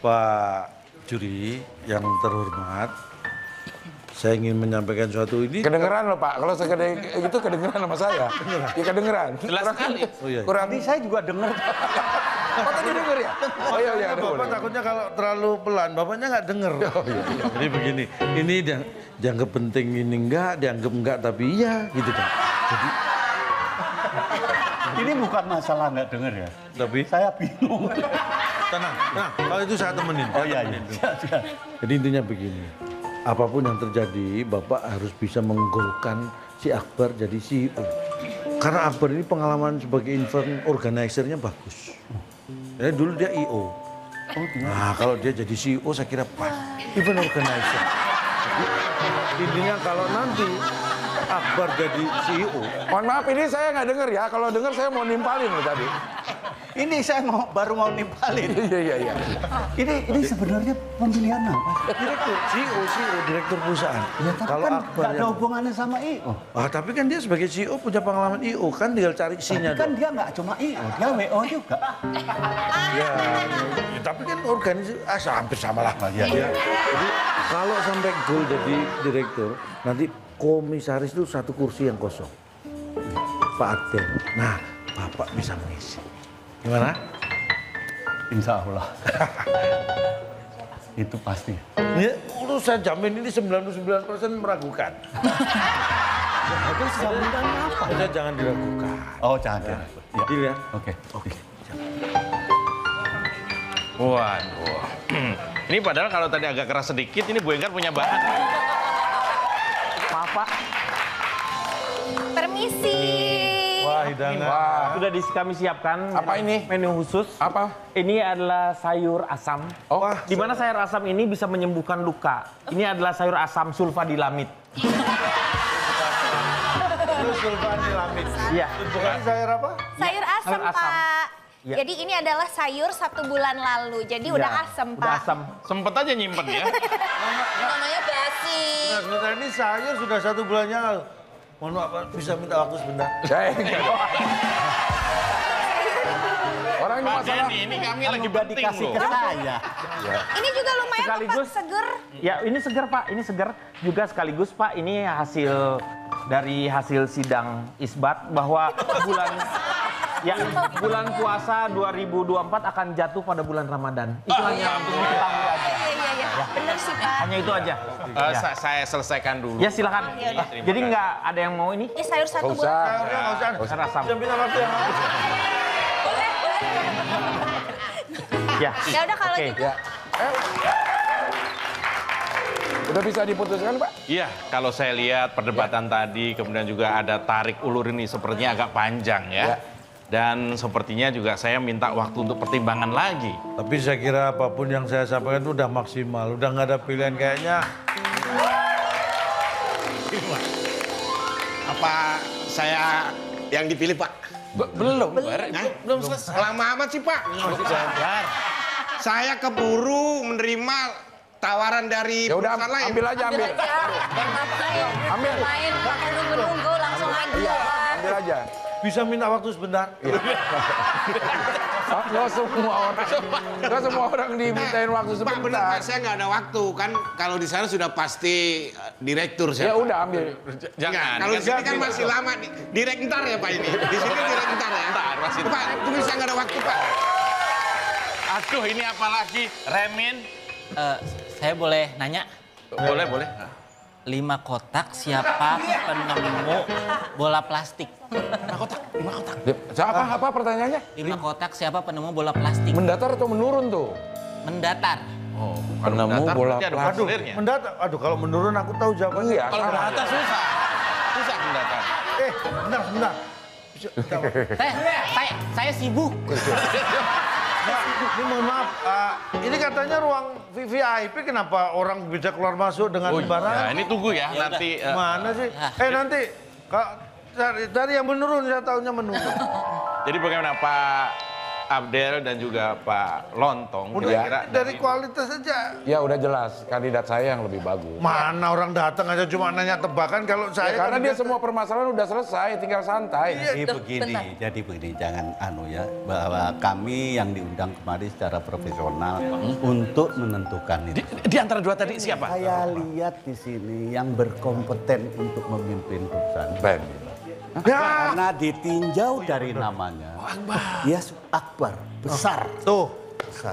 E: Pak Juri yang terhormat, saya ingin menyampaikan suatu ini.
D: Kedengeran loh Pak, kalau itu kedengeran sama saya. Ya kedengeran.
C: Jelas sekali.
E: Oh, iya.
D: Kurang.
I: tadi saya juga dengar.
D: Oh tadi denger ya? Oh iya, iya.
E: Bapak takutnya kalau terlalu pelan, bapaknya nggak denger.
D: Oh, iya.
E: Jadi begini, ini dianggap penting ini dianggap enggak tapi iya gitu kan. Jadi
I: Ini bukan masalah nggak dengar ya.
E: tapi
I: Saya bingung.
E: tenang, kalau itu saya temenin.
I: Oh iya, iya.
E: Jadi intinya begini, apapun yang terjadi, Bapak harus bisa menggolkan si Akbar jadi CEO. Karena Akbar ini pengalaman sebagai event organizer-nya bagus. Jadi dulu dia IO. Nah kalau dia jadi CEO saya kira pas. Event organizer. Jadi, intinya kalau nanti Akbar jadi CEO.
D: Mohon maaf ini saya nggak denger ya. Kalau denger saya mau nimpalin loh tadi.
I: Ini saya baru mau nimpalin.
D: Iya.
I: Ini sebenarnya pemilihan apa?
E: Direktur, CEO, direktur perusahaan.
I: Ya, tapi
E: Kalau
I: kan
E: Akbar
I: nggak ada
E: yang...
I: hubungannya sama IO.
E: Tapi kan dia sebagai CEO punya pengalaman IO, kan tinggal cari isinya
I: Kan
E: dong.
I: dia nggak cuma IO, dia WO juga.
E: Ya, tapi kan organisasi hampir sama lah. Ya. Jadi kalau sampai goal jadi direktur, nanti komisaris itu satu kursi yang kosong. Pak Adel. Nah, Bapak bisa mengisi. Gimana?
I: Insya Allah. Itu pasti.
E: Ya, saya jamin ini 99% meragukan.
I: Terus sambutannya apa?
E: Saya jangan diragukan.
I: Oh, jangan. Ya.
E: Deal ya?
I: Oke.
C: Waduh. Ini padahal kalau tadi agak keras sedikit, ini Bu Enggar punya bahan.
F: Maaf Pak,
G: Permisi.
E: Wah, hidangan.
F: sudah kami siapkan
D: Apa ini?
F: menu khusus.
D: Apa?
F: Ini adalah sayur asam.
E: Wah,
F: Di mana sayur asam ini bisa menyembuhkan luka. Ini adalah sayur asam sulfadilamid.
E: terus sulfanilamid.
F: Iya.
E: Bukan sayur apa?
G: Sayur asam,
F: Sayur asam.
G: Pak.
F: Ya.
G: Jadi ini adalah sayur 1 bulan lalu. Jadi udah asam,
F: Udah
G: Pak.
F: asam.
C: Sempet aja nyimpen ya.
H: Namanya basi.
E: Nah, sebentar ini sayur sudah 1 bulan yang lalu. Mohon maaf, Pak, bisa minta waktu sebentar?
D: Orang ini
C: Pak
D: masalah.
C: Denny, ini kami lagi
I: Udah
C: penting
I: dikasih
C: loh.
I: ke saya.
G: Ini juga lumayan kok, Pak,
F: Sekaligus.
G: seger.
F: Ya, ini segar Pak, ini segar. Juga sekaligus Pak, ini hasil dari hasil sidang isbat bahwa bulan puasa 2024 akan jatuh pada bulan Ramadan. Itu hanya untuk diketahui aja.
G: Iya. Bener sih, Pak.
F: Hanya itu aja.
C: Saya selesaikan dulu.
F: Ya silakan. Jadi nggak ada yang mau ini?
G: Ini sayur satu buat.
E: Nggak usah.
F: Rasam.
E: Jangan bilang waktu yang habis.
G: Boleh.
F: Ya.
G: Ya udah kalau
F: Oke.
G: gitu.
J: Ya. Udah bisa diputuskan, Pak?
C: Iya, kalau saya lihat perdebatan tadi, kemudian juga ada tarik ulur ini sepertinya agak panjang ya.
J: Ya.
C: Dan sepertinya juga saya minta waktu untuk pertimbangan lagi.
E: Tapi saya kira apapun yang saya sampaikan itu udah maksimal. Udah nggak ada pilihan kayaknya.
B: Apa saya yang dipilih, Pak?
J: Belum.
B: Belum selesai. Lama amat sih, Pak. Saya keburu menerima tawaran dari
J: Ya udah,
B: perusahaan lain.
J: ambil aja, ambil.
G: Ambil. Main, pakai nunggu-nunggu langsung aja.
J: Iya, ambil aja.
E: Bisa minta waktu sebentar?
J: Nggak semua orang dimintain waktu
B: Pak, benar,
J: sebentar.
B: Pak, saya nggak ada waktu. Kan kalau di sana sudah pasti direktur
J: Ya
B: saya.
J: udah, ambil.
C: Jangan.
B: Kalau di sini kan masih lama. Direk ntar ya, Pak, ini. Di sini direk ntar ya.
C: Ntar, masih
B: Pak, tunggu, saya nggak ada waktu, Pak.
C: Aduh, ini apa lagi? Remin?
A: Saya boleh nanya?
C: Boleh, boleh.
A: 5 kotak siapa penemu bola plastik?
C: 5 kotak.
J: Apa pertanyaannya?
A: 5 kotak siapa penemu bola plastik?
J: Mendatar atau menurun tuh?
A: Mendatar.
C: Oh,
J: Penemu bola
C: berarti ada
J: plastik.
C: formulirnya.
E: Mendatar. Aduh, kalau menurun aku tahu jawabannya.
J: Iya,
C: Kalau
J: sama.
C: mendatar susah. Susah mendatar.
E: Bentar.
A: Saya sibuk.
E: Ini mohon maaf, ini katanya ruang VIP, kenapa orang bisa keluar masuk dengan
C: Ya,
E: sembarangan?
C: ini tunggu ya, nanti.
E: Mana sih? Nanti, cari yang menurun, saya tahunya menurun.
C: Jadi bagaimana Pak Abdel dan juga Pak Lontong?
E: Udah,
C: kira-kira
E: dari kualitas aja.
J: Ya udah jelas, kandidat saya yang lebih bagus.
E: Mana orang datang aja cuma nanya tebakan, kalau saya...
J: Ya, karena dia
E: kandidat-
J: semua permasalahan udah selesai, tinggal santai.
I: Jadi begini, jangan ya, bahwa kami yang diundang kemari secara profesional untuk menentukan itu.
C: Di antara dua tadi siapa?
I: Saya lihat di sini yang berkompeten untuk memimpin perusahaan.
J: Ben.
I: Karena ditinjau dari namanya. Dia Akbar, besar.
E: Tuh,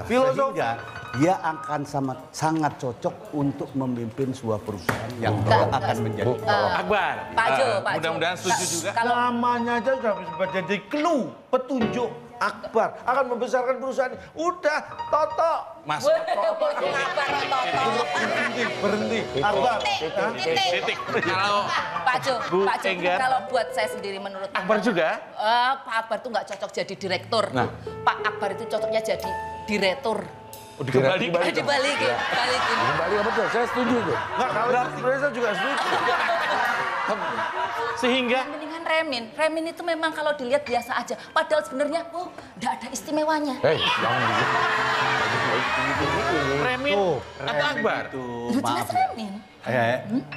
I: Filosof. Sehingga dia akan sangat cocok untuk memimpin sebuah perusahaan yang akan menjadi.
C: Akbar.
H: Pak Jo, Pak Jo.
C: Mudah-mudahan setuju juga.
E: namanya aja sudah bisa jadi clue, petunjuk. Akbar akan membesarkan perusahaan ini. Udah, Toto.
C: Mas.
E: Berhenti. Akbar.
C: Titik. Kalau
H: Pak Jo,
C: Enggar.
H: kalau buat saya sendiri menurut
C: Akbar juga?
H: Pak Akbar tuh nggak cocok jadi direktur.
J: Nah.
H: Pak Akbar itu cocoknya jadi direktur.
C: Dibalikin.
H: Dibalikin.
J: Kembali ya betul, saya setuju tuh.
E: Nggak, kalau sebenarnya saya juga setuju.
C: Sehingga
H: Mendingan Remin. Remin itu memang kalau dilihat biasa aja. Padahal sebenarnya, nggak ada istimewanya.
J: Hei, jangan begitu.
C: Remin atau Akbar?
I: Itu,
H: Lu
I: maaf
H: jelas
I: ya.
H: Remin.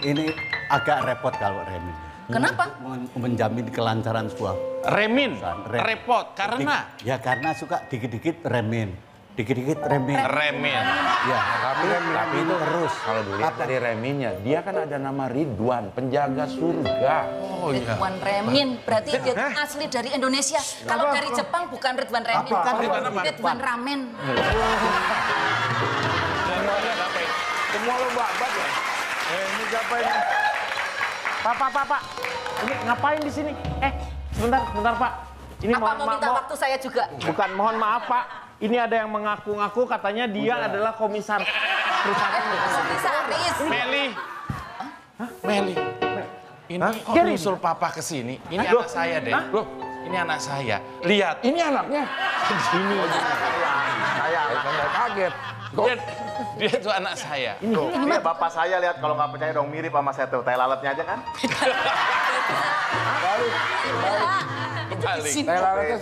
I: Ini agak repot kalau Remin.
H: Kenapa?
I: Menjamin kelancaran sebuah
C: Remin.
I: Rem.
C: Repot karena
I: Ya karena suka dikit-dikit Remin. Dikit-dikit Remin.
C: Remin.
I: Ya,
J: Tapi
I: Remin
J: itu
I: terus.
J: kalau dilihat dari Reminnya, dia kan ada nama Ridwan, penjaga surga.
C: Oh iya.
H: Ridwan Remin. Berarti dia tuh asli dari Indonesia. Kalau dari Jepang bukan Ridwan Remin. Ridwan Ramen.
J: Semua lo babat ya.
E: Ini siapa ini?
F: Pak. Ini ngapain di sini? Sebentar Pak. Ini
H: Apa mau minta waktu saya juga?
F: Bukan, mohon maaf Pak. Ini ada yang mengaku-ngaku katanya dia adalah komisaris perusahaan ini.
H: Komisaris.
C: Meli. Meli. Ini kok
F: Gary?
C: nyusul papa ke sini? Ini anak saya, deh.
J: Loh,
C: Ini anak saya. Lihat.
J: ini anaknya.
F: Ini.
J: Saya kaget. Kok
C: Dia itu anak saya.
K: Ini bapak saya, lihat kalau nggak percaya dong, mirip sama saya tuh. Tai lalatnya aja kan?
C: Kembali.
J: saya lalatnya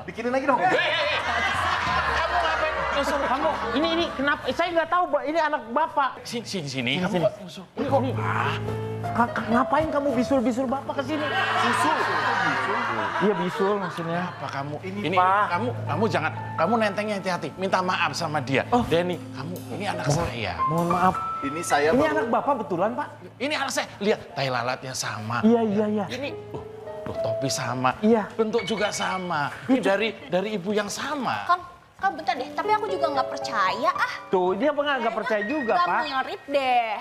K: Bikinin lagi dong.
C: Kamu ngapain nyusul?
F: Kamu ini kenapa? Saya nggak tahu, Pak. Ini anak Bapak.
C: Sini. Kamu kok nyusul?
F: Ini. Ngapain kamu bisul-bisul Bapak ke sini? Bisul. Iya bisul maksudnya.
C: Apa kamu?
F: Ini,
C: Ini
F: Pak.
C: kamu jangan, kamu nentengnya hati-hati. Minta maaf sama dia. Denny, kamu ini anak saya.
F: Mohon maaf.
K: Ini saya
F: Ini
K: baru-
F: anak Bapak betulan, Pak?
C: Ini anak saya. Lihat, tai lalatnya sama.
F: Iya.
C: Ini topi sama.
F: Iya.
C: Bentuk juga sama. Ini dari ibu yang sama.
H: Kang,
G: bentar deh, tapi aku juga nggak percaya
F: Tuh, dia nggak percaya juga,
G: nggak
F: Pak.
G: mirip deh.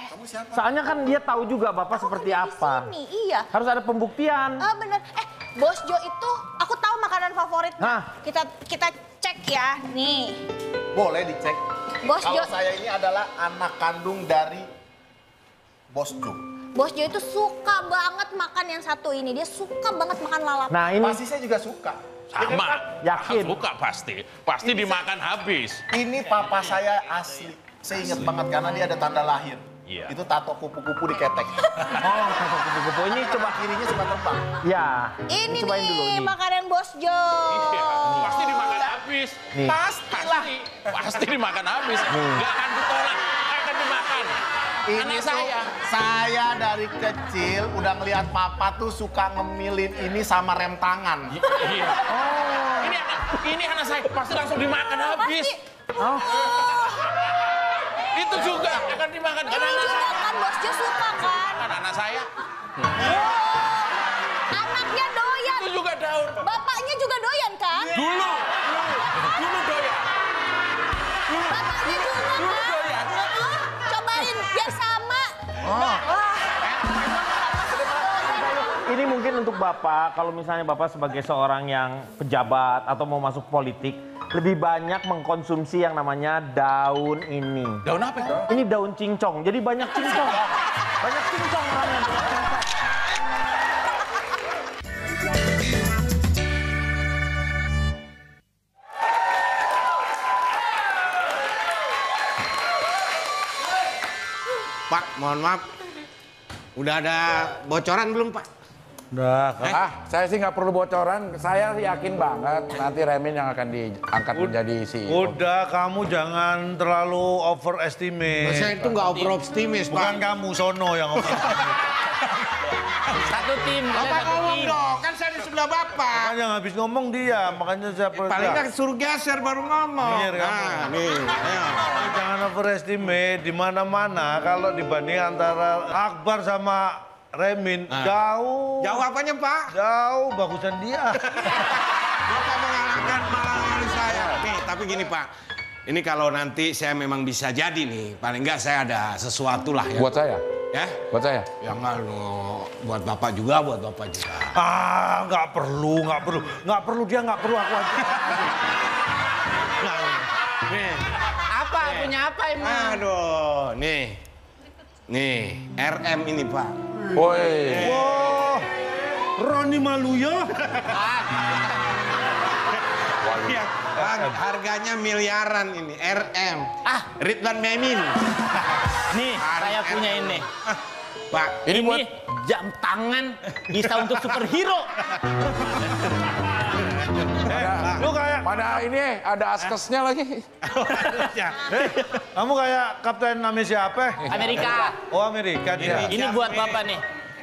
F: Soalnya kan dia tahu juga Bapak seperti apa.
G: Ini iya.
F: Harus ada pembuktian.
G: Bener. Bos Jo itu aku tahu makanan favoritnya. Kita cek ya, nih.
K: Boleh dicek.
G: Bos
K: Kalau
G: Jo.
K: saya ini adalah anak kandung dari Bos Jo.
G: Bos Jo itu suka banget makan yang satu ini. Dia suka banget makan lalap.
F: Nah, ini
K: Pasti saya juga suka.
C: Sama.
F: Yakin.
C: Suka pasti. Pasti dimakan habis.
K: Ini papa saya asli. Saya ingat banget karena dia ada tanda lahir.
C: Iya.
K: Itu tato kupu-kupu di ketek.
F: Oh, tato kupu-kupu ini coba
K: Kirinya suka terbang.
F: Ya.
G: Ini
F: cobain dulu
G: nih
F: ini.
G: makanan Bos Jo.
C: Iya. Pasti dimakan habis.
F: Nih.
C: Pastilah. Pasti dimakan habis. Nggak akan ditolak. Akan dimakan.
K: Ini
C: Anak
K: tuh, saya dari kecil udah ngelihat papa tuh suka ngemilin ini sama rem tangan.
C: Iya. Ini anak saya pasti langsung dimakan habis.
F: Oh.
C: Itu juga akan dimakan karena anak saya.
G: Kan Bos Jo suka kan?
C: Kan anak saya.
G: Anaknya doyan.
C: Itu juga daun.
G: Bapaknya juga doyan kan?
C: Dulu doyan.
G: Bapaknya juga kan? Cobain biar sama.
F: Ini mungkin untuk Bapak, kalau misalnya Bapak sebagai seorang yang pejabat atau mau masuk politik, lebih banyak mengkonsumsi yang namanya daun ini.
C: Daun apa itu?
F: Ini daun cincong, jadi banyak cincong. Banyak cincong orangnya.
B: Pak, mohon maaf. Udah ada bocoran belum, Pak?
E: Udah,
J: Saya sih nggak perlu bocoran. Saya yakin banget nanti Remin yang akan diangkat menjadi CEO.
E: Udah, kamu jangan terlalu overestimate.
B: Saya itu nggak overoptimis, Pak.
E: Bukan kamu, Sono yang overestimate.
A: Satu tim.
B: Bapak ngomong dong, kan saya di sebelah Bapak.
E: Makanya habis ngomong dia, makanya saya
B: Paling nggak suruh geser baru ngomong.
E: Minggir kamu.
B: Nah, nih, ayo.
E: Jangan overestimate di mana-mana kalau dibanding antara Akbar sama Remin jauh.
B: Jauh apanya, Pak?
E: Jauh bagusan dia.
B: Bapak mengalahkan malah saya. Nih, tapi gini, Pak. Ini kalau nanti saya memang bisa jadi nih, paling nggak saya ada sesuatu lah ya.
J: Buat saya?
B: Ya?
J: Buat saya?
B: Ya nggak loh. Buat Bapak juga, buat Bapak juga.
E: Nggak perlu. Nggak perlu, dia nggak perlu, aku aja.
B: Nih.
A: Apa? Punya apa emang?
B: Aduh, nih. Nih, RM ini, Pak.
J: Woi.
E: Wah, Roni Maluyo.
B: Iya, harganya miliaran ini, RM. Ridwan Memin.
A: Nih, saya punya ini.
B: Pak,
J: Ini buat
A: jam tangan bisa untuk superhero.
E: Lu kayak
J: mana ini ada askesnya lagi.
E: kamu kayak Kapten namanya siapa?
A: Amerika.
E: Oh, Amerika dia.
A: Ini buat Bapak nih.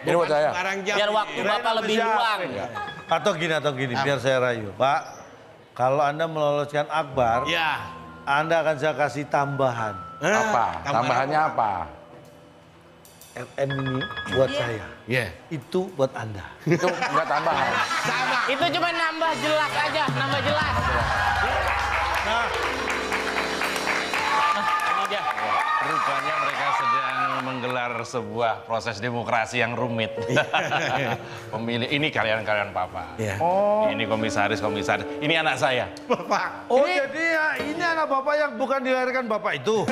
J: Ini buat saya.
B: Sekarang jam.
A: Biar waktu Bapak lebih luang.
E: Atau gini, biar saya rayu. Pak, kalau Anda meloloskan Akbar,
B: Ya.
E: Anda akan saya kasih tambahan.
J: Apa? Tambahannya apa?
E: RM ini buat saya.
B: Iya.
E: Itu buat Anda.
J: Itu enggak tambahan.
A: Itu cuma nambah jelas aja, nambah jelas.
E: Nah,
A: Ini dia.
C: Rupanya mereka sedang menggelar sebuah proses demokrasi yang rumit. Pemilih ini kalian Papa.
B: Iya.
C: Ini komisaris. Ini anak saya.
B: Bapak.
E: oh jadi ya ini anak Bapak yang bukan dilahirkan Bapak itu.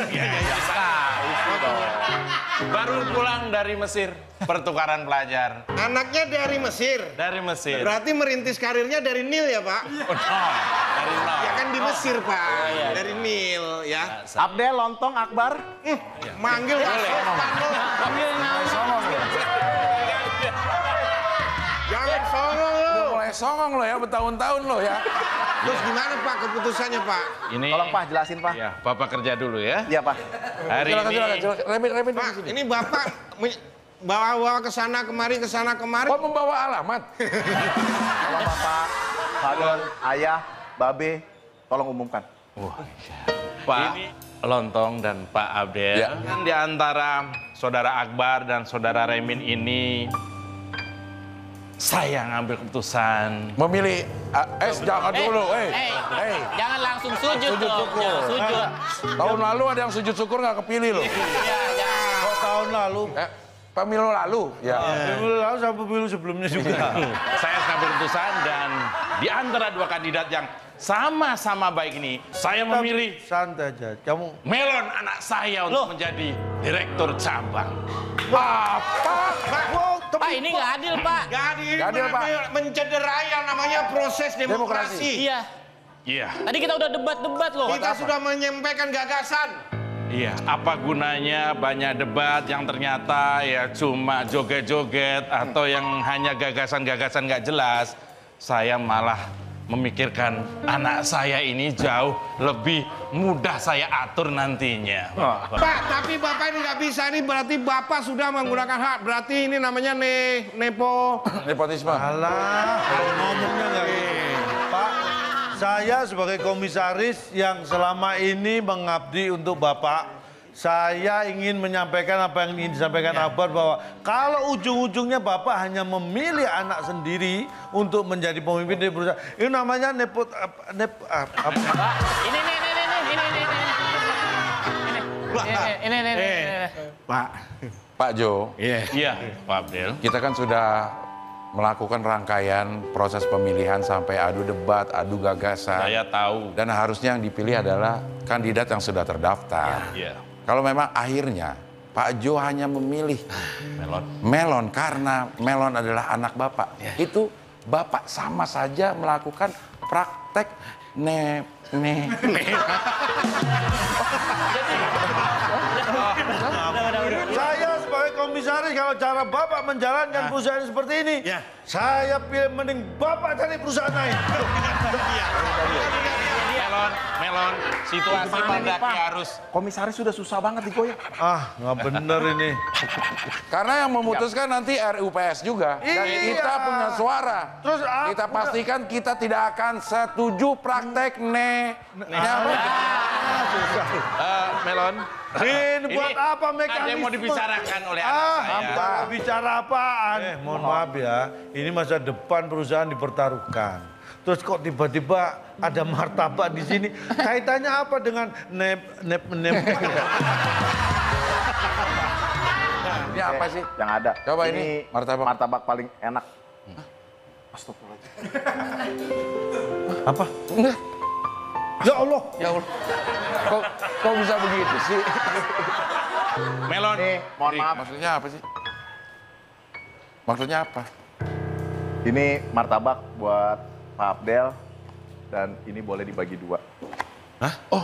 C: Baru pulang dari Mesir, pertukaran pelajar.
B: Anaknya dari Mesir.
C: Dari Mesir.
B: Berarti merintis karirnya dari Nil ya, Pak?
C: Dari nol.
B: Ya kan di Mesir, Pak. Dari Nil, ya.
K: Abdel, Lontong, Akbar.
B: Manggil Pak Sopan lo. Jangan songong lo.
J: Mulai songong lo ya, bertahun-tahun lo ya.
B: Terus gimana, Pak, keputusannya, Pak?
C: Ini.
K: Tolong Pak, jelasin Pak.
C: Ya, Bapak kerja dulu ya.
K: Iya Pak.
C: Hari ini.
J: Silakan. Remin
B: Pak, ini Bapak bawa ke sana kemari.
J: Oh, membawa alamat.
K: Tolong Bapak, Badon, Ayah, Babe, tolong umumkan.
C: Pak Lontong dan Pak Abdel.
J: Ya.
C: Kan di antara saudara Akbar dan saudara Remin ini saya ngambil keputusan
J: memilih jangan dulu,
A: Jangan langsung sujud dong.
J: syukur.
A: Jangan sujud.
J: Tahun lalu ada yang sujud syukur nggak kepilih loh.
E: Kok tahun lalu?
J: Pemilu lalu, ya.
E: Pemilu lalu sama pemilu sebelumnya juga.
C: Saya ngambil keputusan dan di antara dua kandidat yang sama-sama baik ini, saya memilih
E: Santai aja, kamu.
C: Melon anak saya untuk menjadi direktur cabang.
A: Pak, ini nggak adil, Pak.
B: Nggak adil,
J: Nggak adil, Pak.
B: mencederai yang namanya proses demokrasi.
A: Iya.
C: Iya.
A: Tadi kita udah debat-debat loh.
B: Kita sudah menyampaikan gagasan.
C: Iya, apa gunanya banyak debat yang ternyata ya cuma joget-joget atau yang hanya gagasan-gagasan nggak jelas. Saya malah memikirkan anak saya ini jauh lebih mudah saya atur nantinya.
B: Pak, tapi Bapak ini nggak bisa. Ini berarti Bapak sudah menggunakan hak. Berarti ini namanya
J: Nepotisme.
E: Alah, ngomongnya nggak gitu. Pak, saya sebagai komisaris yang selama ini mengabdi untuk Bapak, saya ingin menyampaikan apa yang ingin disampaikan Akbar bahwa kalau ujung-ujungnya Bapak hanya memilih anak sendiri untuk menjadi pemimpin di perusahaan, itu namanya
A: Ini.
J: Pak Jo,
C: Iya, Pak Abdel.
J: kita kan sudah melakukan rangkaian proses pemilihan sampai adu debat, adu gagasan.
C: Saya tahu.
J: Dan harusnya yang dipilih adalah kandidat yang sudah terdaftar.
C: Iya.
J: Kalau memang akhirnya Pak Jo hanya memilih Melon karena Melon adalah anak Bapak, itu Bapak sama saja melakukan praktek
E: Saya sebagai komisaris kalau cara Bapak menjalankan perusahaan seperti ini, saya pilih mending Bapak cari perusahaan lain.
C: Melon, situasi Pak harus.
F: Komisaris sudah susah banget digoyang.
E: Ah, nggak bener ini.
J: Karena yang memutuskan nanti RUPS juga. Dan kita punya suara.
E: Terus
J: kita pastikan kita tidak akan setuju praktek
C: Melon.
E: Ini buat apa mekanisme?
C: Ada yang mau dibicarakan oleh anak saya.
E: Bicara apaan? Mohon maaf ya, ini masa depan perusahaan dipertaruhkan. Terus kok tiba-tiba ada martabak di sini? Kaitannya apa dengan nep?
J: Ini apa sih?
F: Yang ada.
J: Coba ini
F: martabak paling enak. Astagfirullahaladzim.
E: Apa? Ya Allah.
J: Ya Allah. Kok bisa begitu sih?
C: Melon.
F: Mohon maaf.
J: Maksudnya apa sih? Maksudnya apa?
F: Ini martabak buat Pak Abdel dan ini boleh dibagi 2.
J: Hah? Oh.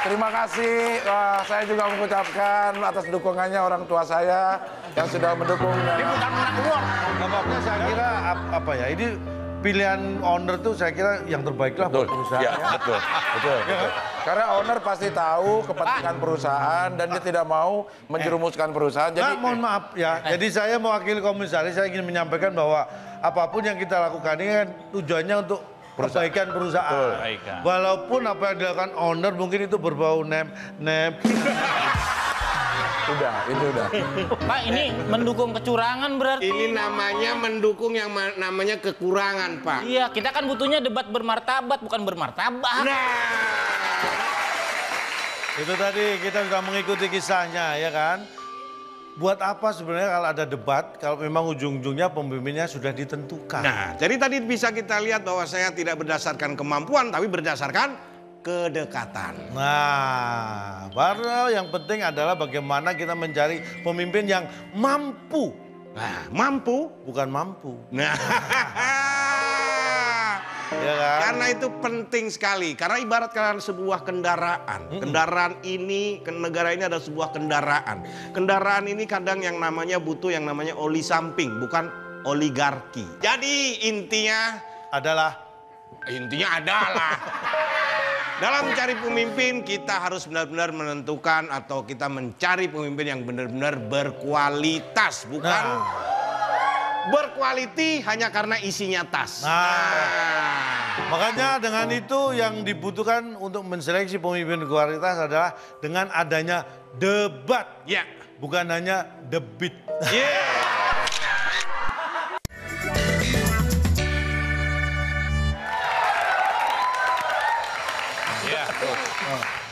J: Terima kasih. Wah, saya juga mengucapkan atas dukungannya orang tua saya yang sudah mendukung.
E: Ini bukan menang uang. Apa-apa saya kira apa ya? Ini pilihan owner tuh saya kira yang terbaik lah buat perusahaan.
J: Ya, betul. Karena owner pasti tahu kepentingan perusahaan dan dia tidak mau menjerumuskan perusahaan. Jadi
E: mohon maaf ya. Jadi saya mewakili komisaris, saya ingin menyampaikan bahwa apapun yang kita lakukan ini kan tujuannya untuk perbaikan perusahaan. Walaupun apa yang dilakukan owner mungkin itu berbau nep.
J: Itu udah.
A: Pak, ini mendukung kecurangan berarti.
B: Ini namanya mendukung yang namanya kekurangan, Pak.
A: Iya, kita kan butuhnya debat bermartabat, bukan bermartabak.
E: Itu tadi kita sudah mengikuti kisahnya ya kan. Buat apa sebenarnya kalau ada debat kalau memang ujung-ujungnya pemimpinnya sudah ditentukan.
B: Nah, jadi tadi bisa kita lihat bahwa saya tidak berdasarkan kemampuan tapi berdasarkan kedekatan.
E: Nah, baru yang penting adalah bagaimana kita mencari pemimpin yang mampu.
B: Nah, mampu
E: bukan mampu.
B: Nah.
E: Ya kan?
B: Karena itu penting sekali. Karena ibarat kalian sebuah kendaraan. Kendaraan ini, negara ini ada sebuah kendaraan. Kendaraan ini kadang yang namanya butuh yang namanya oli samping, bukan oligarki. Jadi intinya adalah dalam mencari pemimpin kita harus benar-benar menentukan atau kita mencari pemimpin yang benar-benar berkualitas, bukan berkualiti hanya karena isinya tas.
E: Makanya dengan itu yang dibutuhkan untuk menseleksi pemimpin berkualitas adalah dengan adanya debat.
B: Ya.
E: bukan hanya The Beat.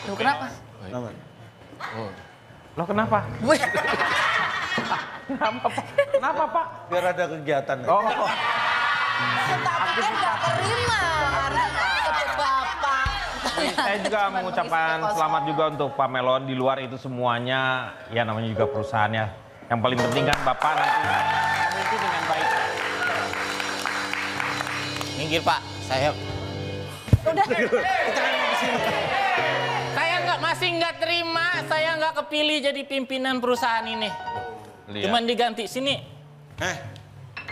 H: Loh, kenapa?
F: Loh kenapa? Kenapa Pak? Kenapa Pak?
E: Biar ada kegiatan.
F: Oh.
G: Tapi kan gak terima. Bapak.
F: Saya juga mengucapkan selamat juga untuk Pak Melon. Di luar itu semuanya, ya namanya juga perusahaannya. Yang paling penting kan Bapak nanti memimpin dengan baik.
A: Minggir Pak, saya.
G: Udah.
A: Saya masih nggak terima, saya nggak kepilih jadi pimpinan perusahaan ini. Cuman diganti sini.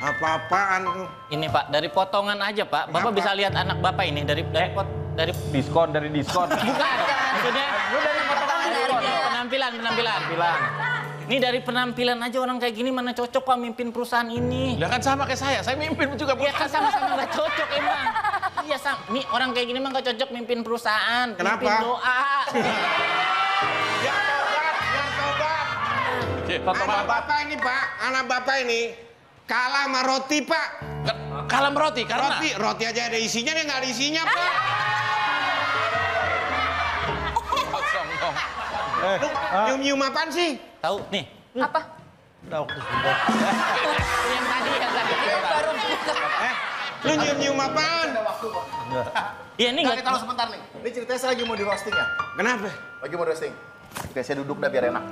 B: Apa-apaan tuh?
A: Ini Pak, dari potongan aja Pak. Bapak bisa lihat anak Bapak ini dari
F: diskon.
A: Bukan. Maksudnya dari potongan diskon. Penampilan. Ini dari penampilan aja orang kayak gini mana cocok Pak mimpin perusahaan ini.
C: Ya kan sama kayak saya mimpin juga
A: Iya kan sama-sama nggak cocok emang. Iya nih orang kayak gini mah nggak cocok mimpin perusahaan.
B: Kenapa?
A: Mimpin doa.
B: Anak bapak ini Pak, anak bapak ini kalah sama roti Pak.
C: Kalah sama roti karena
B: Roti aja ada isinya, dia nggak ada isinya Pak. Nyium-nyium apaan sih?
A: Tahu nih.
H: Apa?
A: Yang tadi.
H: Baru.
B: Lu nyium-nyium apaan?
A: Iya ini
K: Nggak, kita tahu sebentar nih. Ini ceritanya saya lagi mau di roasting ya.
B: Kenapa?
K: Lagi mau roasting. Oke, saya duduk dah biar enak.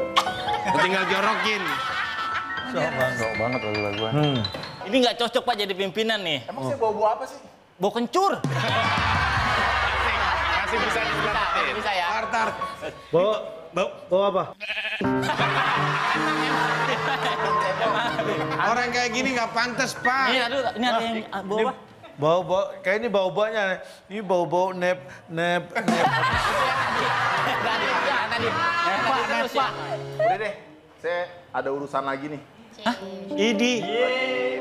B: Tinggal jorokin.
J: Sok banget lagu-lagu.
A: Ini nggak cocok Pak jadi pimpinan nih.
K: Emang saya bawa apa sih?
A: Bau kencur.
C: masih bisa diselamatin.
A: Bisa ya.
B: Tar.
E: Bawa apa?
B: Orang kayak gini nggak pantas Pak.
A: Ini ada yang bawa apa?
E: Bau-bau, kayak ini bau-baunya. Ini bau-bau nep.
A: Pak.
K: Udah deh, saya ada urusan lagi nih.
A: Hah?
B: Idi.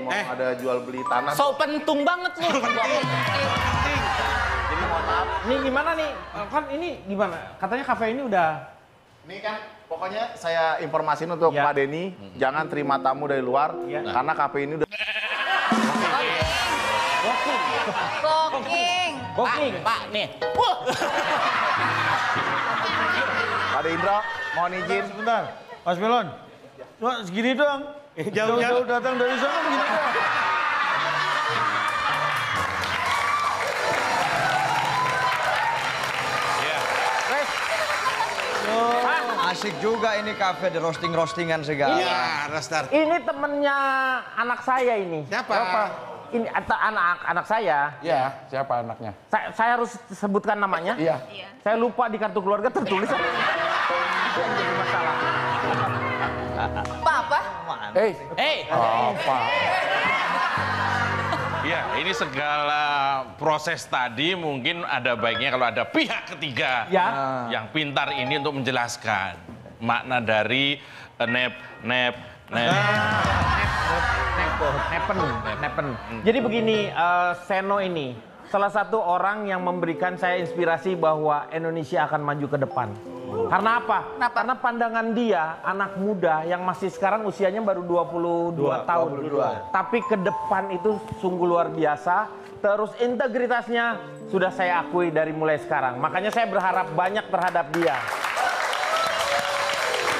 K: Mau ada jual beli tanah.
A: So pentung banget lu.
K: Jadi mohon maaf.
F: Ini gimana nih? Kan ini gimana? Katanya kafe ini udah...
K: Ini kan pokoknya saya informasiin untuk Pak Denny, jangan terima tamu dari luar karena kafe ini udah
H: Booking.
A: Pak nih.
K: Pak Indra, mohon izin.
E: Sebentar, Mas Melon. Cuma segini doang. Jauh-jauh datang dari sana begini doang.
L: Asik juga ini kafe, di roasting-roastingan segala.
B: Iya, Rastar.
F: Ini temennya anak saya ini.
B: Siapa?
F: Ini anak saya.
J: Iya, siapa anaknya?
F: Saya harus sebutkan namanya.
J: Iya.
F: Saya lupa di kartu keluarga tertulis. Jadi masalah.
H: Papa?
A: Hei.
J: Apa?
C: Ya, ini segala proses tadi mungkin ada baiknya kalau ada pihak ketiga yang pintar ini untuk menjelaskan makna dari
F: Nepen. Jadi begini, Seno ini salah satu orang yang memberikan saya inspirasi bahwa Indonesia akan maju ke depan. Karena apa?
H: Kenapa?
F: Karena pandangan dia, anak muda yang masih sekarang usianya baru 22 tahun.
L: 22.
F: Tapi ke depan itu sungguh luar biasa. Terus integritasnya sudah saya akui dari mulai sekarang. Makanya saya berharap banyak terhadap dia.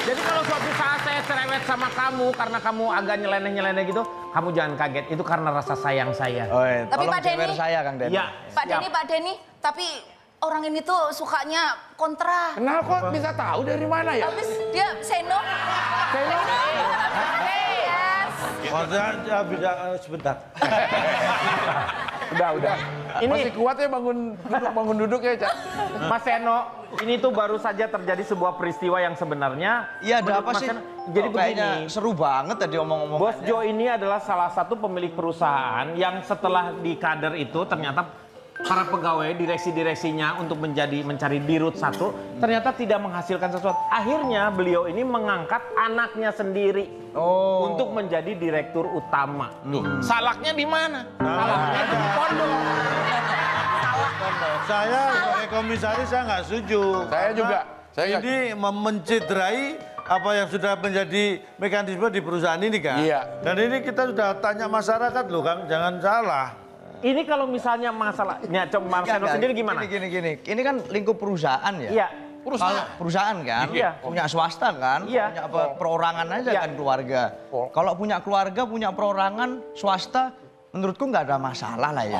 F: Jadi kalau suatu saat saya cerewet sama kamu karena kamu agak nyeleneh-nyeleneh gitu, kamu jangan kaget. Itu karena rasa sayang saya.
L: Oh,
H: Tapi
L: tolong
H: Pak Denny,
L: jewer saya Kang Denny.
F: Ya,
H: Pak Denny, tapi orang ini tuh sukanya kontra.
J: Kenapa kok bisa tahu dari mana ya?
H: Habis dia Seno. Yes.
E: Maksudnya bisa sebentar.
J: Udah.
F: Ini
J: Masih kuat ya bangun duduk ya, Cak?
F: Mas Seno, ini tuh baru saja terjadi sebuah peristiwa yang sebenarnya.
L: Iya, ada apa
F: Mas
L: sih?
F: Seno, jadi
L: Kayaknya
F: begini.
L: seru banget tadi omong-omong.
F: Bos Jo ini adalah salah satu pemilik perusahaan yang setelah di kader itu ternyata para pegawai direksi-direksinya untuk mencari dirut satu ternyata tidak menghasilkan sesuatu. Akhirnya beliau ini mengangkat anaknya sendiri untuk menjadi direktur utama.
C: salaknya di mana?
F: Salahnya di pondok.
E: Saya sebagai komisaris saya nggak setuju.
J: Saya juga. Saya
E: Ini mencederai apa yang sudah menjadi mekanisme di perusahaan ini kan.
J: Iya.
E: Dan ini kita sudah tanya masyarakat loh Kang, jangan salah.
F: Ini kalau misalnya masalahnya, Marcelo sendiri gimana?
L: Gini. Ini kan lingkup perusahaan ya.
F: Iya.
L: Perusahaan kan,
F: Iya.
L: punya swasta kan,
F: Iya.
L: punya perorangan aja kan keluarga. Kalau punya keluarga, punya perorangan, swasta, menurutku nggak ada masalah lah ya.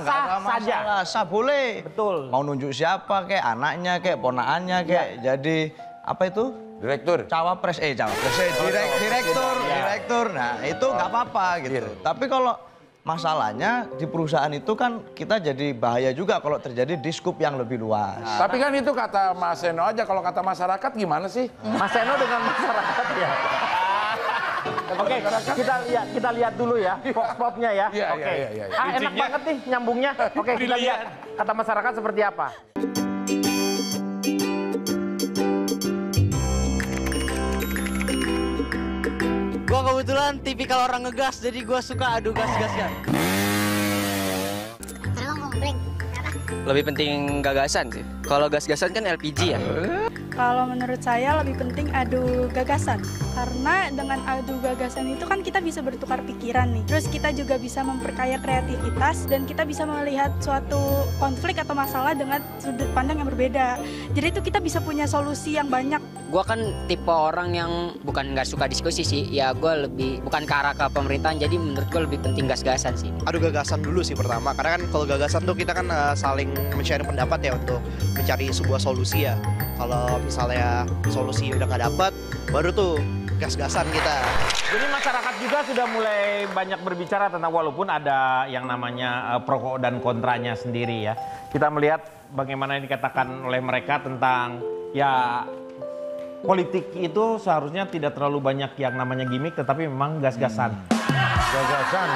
L: Nggak ada masalah, sah boleh.
F: Betul.
L: Mau nunjuk siapa, kayak anaknya, kayak ponaannya, kayak jadi apa itu?
J: Direktur.
L: Cawapres, direktur. Nah itu nggak apa-apa gitu. Tapi kalau masalahnya di perusahaan itu kan kita jadi bahaya juga kalau terjadi di skup yang lebih luas.
J: Tapi kan itu kata Mas Seno aja, kalau kata masyarakat gimana sih?
F: Mas Seno dengan masyarakat ya. Oke, kita lihat dulu ya pop-popnya ya. Oke.
J: Iya.
F: Enak banget nih nyambungnya. Oke, kita lihat kata masyarakat seperti apa.
M: Gua kebetulan tipikal orang ngegas, jadi gua suka adu gas-gasnya.
N: Lebih penting gagasan sih. Kalau gas-gasan kan LPG ya.
O: Kalau menurut saya lebih penting adu gagasan. Karena dengan adu gagasan itu kan kita bisa bertukar pikiran nih. Terus kita juga bisa memperkaya kreativitas dan kita bisa melihat suatu konflik atau masalah dengan sudut pandang yang berbeda. Jadi itu kita bisa punya solusi yang banyak.
N: Gua kan tipe orang yang bukan nggak suka diskusi sih. Ya gue lebih bukan ke arah ke pemerintahan. Jadi menurut gue lebih penting gas-gasan sih.
P: Adu gagasan dulu sih pertama. Karena kan kalau gagasan tuh kita kan saling men-share pendapat ya untuk mencari sebuah solusi ya. Kalau misalnya solusi udah nggak dapat, baru tuh gas-gasan kita.
F: Jadi masyarakat juga sudah mulai banyak berbicara tentang, walaupun ada yang namanya pro dan kontranya sendiri ya. Kita melihat bagaimana yang dikatakan oleh mereka tentang ya politik itu seharusnya tidak terlalu banyak yang namanya gimmick, tetapi memang gas-gasan. Gagasan.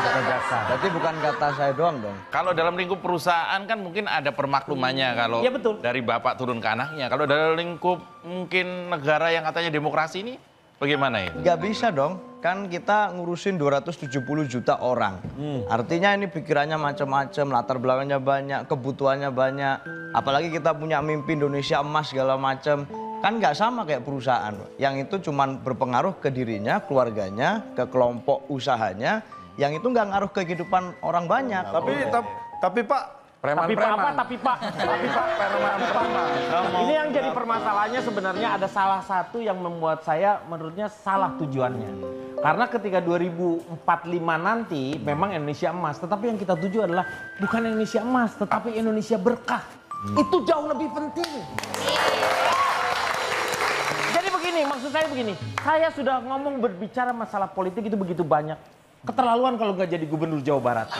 L: Berarti bukan kata saya doang dong.
C: Kalau dalam lingkup perusahaan kan mungkin ada permaklumannya kalau
F: ya, betul.
C: Dari bapak turun ke anaknya. Kalau dalam lingkup mungkin negara yang katanya demokrasi ini bagaimana ini?
L: Nggak bisa dong, kan kita ngurusin 270 juta orang. Artinya ini pikirannya macam-macam, latar belakangnya banyak, kebutuhannya banyak. Apalagi kita punya mimpi Indonesia emas segala macam. Kan nggak sama kayak perusahaan, yang itu cuman berpengaruh ke dirinya, keluarganya, ke kelompok usahanya, yang itu nggak ngaruh ke kehidupan orang banyak.
E: Tapi Pak,
F: Ini yang jadi permasalahannya sebenarnya ada salah satu yang membuat saya menurutnya salah tujuannya. Karena ketika 2045 nanti memang Indonesia emas, tetapi yang kita tuju adalah bukan Indonesia emas, tetapi Indonesia berkah. Itu jauh lebih penting. Jadi begini, maksud saya begini, saya sudah ngomong berbicara masalah politik itu begitu banyak. Keterlaluan kalau nggak jadi gubernur Jawa Barat.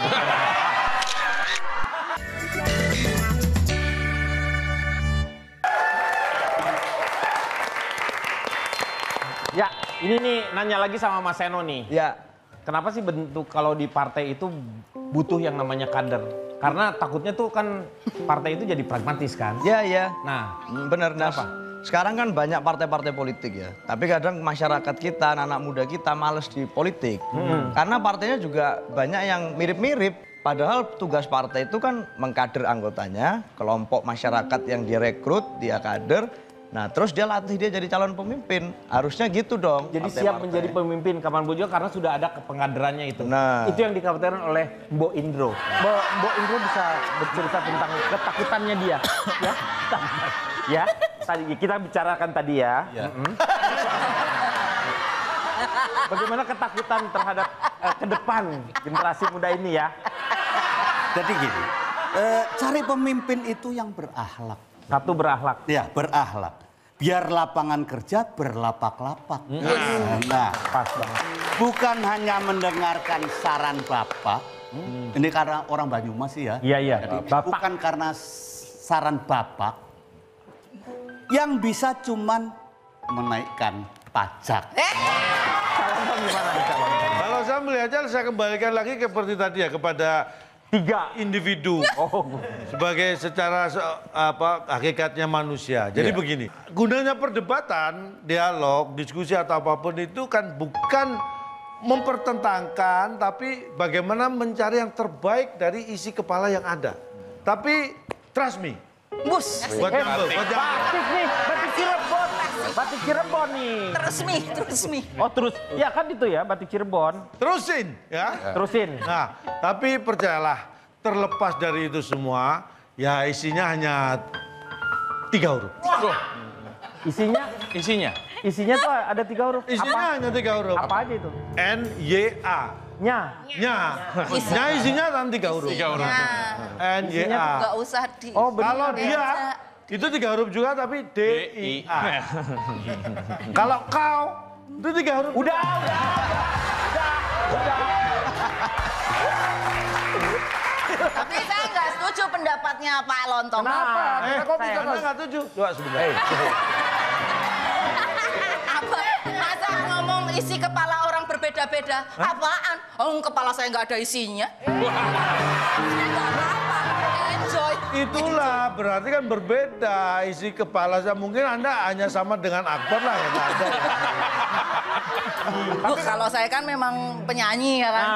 F: Ya, ini nih nanya lagi sama Mas Seno nih.
L: Ya.
F: Kenapa sih bentuk kalau di partai itu butuh yang namanya kader? Karena takutnya tuh kan partai itu jadi pragmatis kan?
L: Iya.
F: Nah,
L: bener Nas. Sekarang kan banyak partai-partai politik ya. Tapi kadang masyarakat kita, anak muda kita males di politik. Karena partainya juga banyak yang mirip-mirip. Padahal tugas partai itu kan mengkader anggotanya, kelompok masyarakat yang direkrut, dia kader. Nah terus dia latih dia jadi calon pemimpin. Harusnya gitu dong.
F: Jadi siap menjadi pemimpin kapan pun juga karena sudah ada pengkaderannya itu.
L: Nah.
F: Itu yang dikhawatirkan oleh Mbok Indro. Mbok Indro bisa bercerita tentang ketakutannya dia. Ya, tadi kita bicarakan tadi ya. Bagaimana ketakutan terhadap ke depan generasi muda ini ya.
I: Jadi gini, cari pemimpin itu yang berakhlak.
F: Satu berakhlak.
I: Ya, berakhlak. Biar lapangan kerja berlapak-lapak. Nah,
F: pas banget.
I: Bukan hanya mendengarkan saran Bapak. Ini karena orang Banyumas sih ya.
F: Iya.
I: Jadi, bukan karena saran Bapak yang bisa cuman menaikkan pajak.
E: Kalau saya melihatnya, saya kembalikan lagi seperti tadi ya, kepada 3 individu sebagai secara hakikatnya manusia. Jadi begini, gunanya perdebatan, dialog, diskusi atau apapun itu kan bukan mempertentangkan, tapi bagaimana mencari yang terbaik dari isi kepala yang ada. Tapi trust me.
F: Bus.
E: Buat yang
F: aktif nih, berpikir bos. Batik Cirebon nih.
H: Terus mi.
F: Oh terus, ya kan itu ya batik Cirebon.
E: Terusin ya.
F: Terusin.
E: Nah, tapi percayalah, terlepas dari itu semua, ya isinya hanya 3 huruf.
F: Isinya? Isinya tuh ada 3 huruf.
E: Isinya hanya 3 huruf.
F: Apa aja itu?
E: N-Y-A.
F: Nya.
E: Nya isinya kan 3 huruf. N-Y-A.
H: Nggak usah di.
F: Oh,
E: kalau dia itu 3 huruf juga tapi D-I-A. Kalau kau itu 3 huruf.
F: Udah.
H: Tapi saya nggak setuju pendapatnya Pak Lontong.
F: Kenapa?
E: Karena nggak setuju. Coba sebentar.
H: Apa? Masa ngomong isi kepala orang berbeda-beda? Apaan? Oh, kepala saya nggak ada isinya. Enjoy.
E: Itulah berarti kan berbeda isi kepala saya. Mungkin Anda hanya sama dengan Akbar lah ya.
H: Bu, kalau saya kan memang penyanyi ya kan.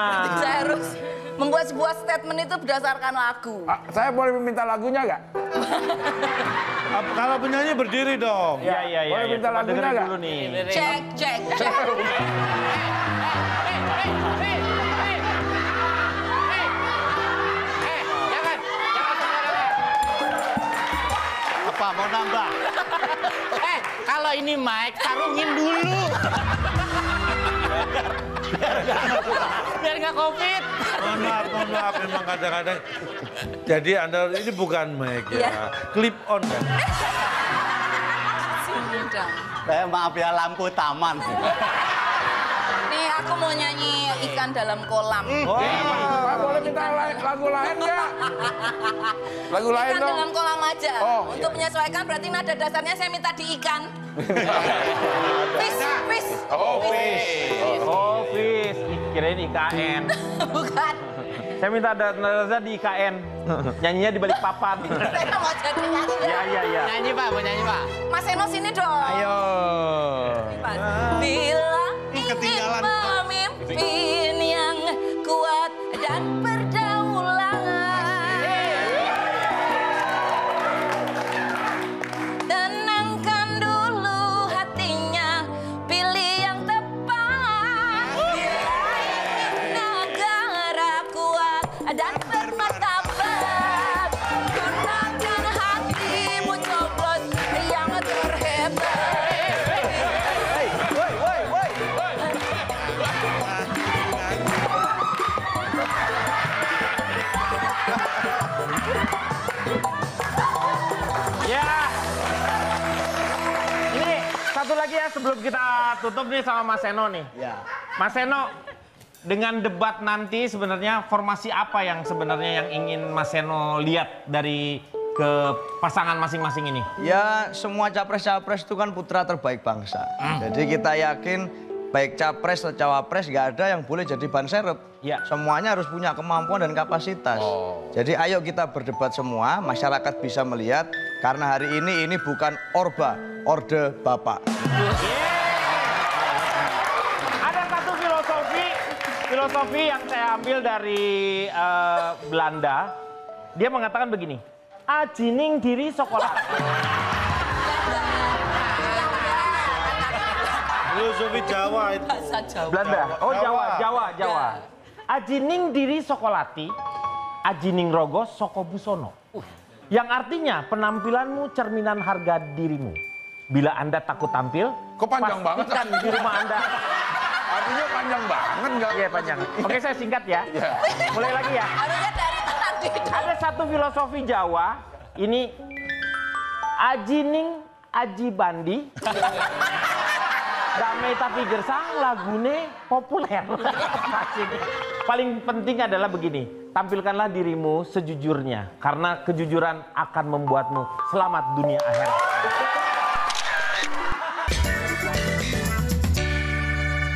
H: Saya harus membuat sebuah statement itu berdasarkan lagu.
J: Saya boleh meminta lagunya nggak?
E: Kalau penyanyi berdiri dong.
F: Iya.
J: Boleh minta lagunya nggak?
F: Dulu nih.
H: Cek.
I: Apa mau nambah?
A: Kalau ini mic, sarungin dulu. Biar nggak COVID.
E: Mohon maaf, memang kadang-kadang. Jadi Anda ini bukan mic ya, clip on kan?
I: Saya maaf ya, lampu taman.
H: Nih aku mau nyanyi ikan dalam kolam.
J: Boleh minta lagu lain nggak? Lagu lain
H: Ikan
J: dong.
H: dalam kolam aja.
J: Oh,
H: Untuk menyesuaikan berarti nada dasarnya saya minta di ikan. Fish.
F: Oh, fish. Kirain IKN.
H: Bukan.
F: Saya minta ada di IKN. Nyanyinya di balik papan.
H: Saya mau jadi nyanyi.
F: Iya.
A: Nyanyi Pak, mau nyanyi Pak.
H: Mas Eno sini dong.
F: Ayo.
H: Bila ingin memimpin yang kuat dan berdaulat, tenangkan dulu hatinya, pilih yang tepat. Bila ingin negara kuat dan bermartabat, gunakan hatimu coblos yang terhebat.
F: Ya. Ini satu lagi ya sebelum kita tutup nih sama Mas Eno nih.
I: Ya.
F: Mas Eno, dengan debat nanti sebenarnya formasi apa yang sebenarnya yang ingin Mas Eno lihat dari ke pasangan masing-masing ini?
L: Ya, semua capres-capres itu kan putra terbaik bangsa. Jadi kita yakin baik capres atau cawapres nggak ada yang boleh jadi ban serep.
F: Ya.
L: Semuanya harus punya kemampuan dan kapasitas. Jadi ayo kita berdebat semua, masyarakat bisa melihat karena hari ini bukan orde Bapak.
F: Ada satu filosofi yang saya ambil dari Belanda. Dia mengatakan begini, ajining diri sekolah.
E: Filosofi Jawa itu.
F: Belanda. Oh Jawa. Ajining diri sokolati, ajining rogo soko busono. Yang artinya penampilanmu cerminan harga dirimu. Bila Anda takut tampil,
J: kok panjang banget?
F: pastikan di rumah Anda.
J: Artinya panjang banget nggak?
F: Iya panjang. Oke saya singkat ya. Mulai lagi ya.
H: Harusnya dari tadi.
F: Ada satu filosofi Jawa. Ini ajining aji bandi. Damai tapi gersang, lagune populer. Paling penting adalah begini, tampilkanlah dirimu sejujurnya. Karena kejujuran akan membuatmu selamat dunia akhirat.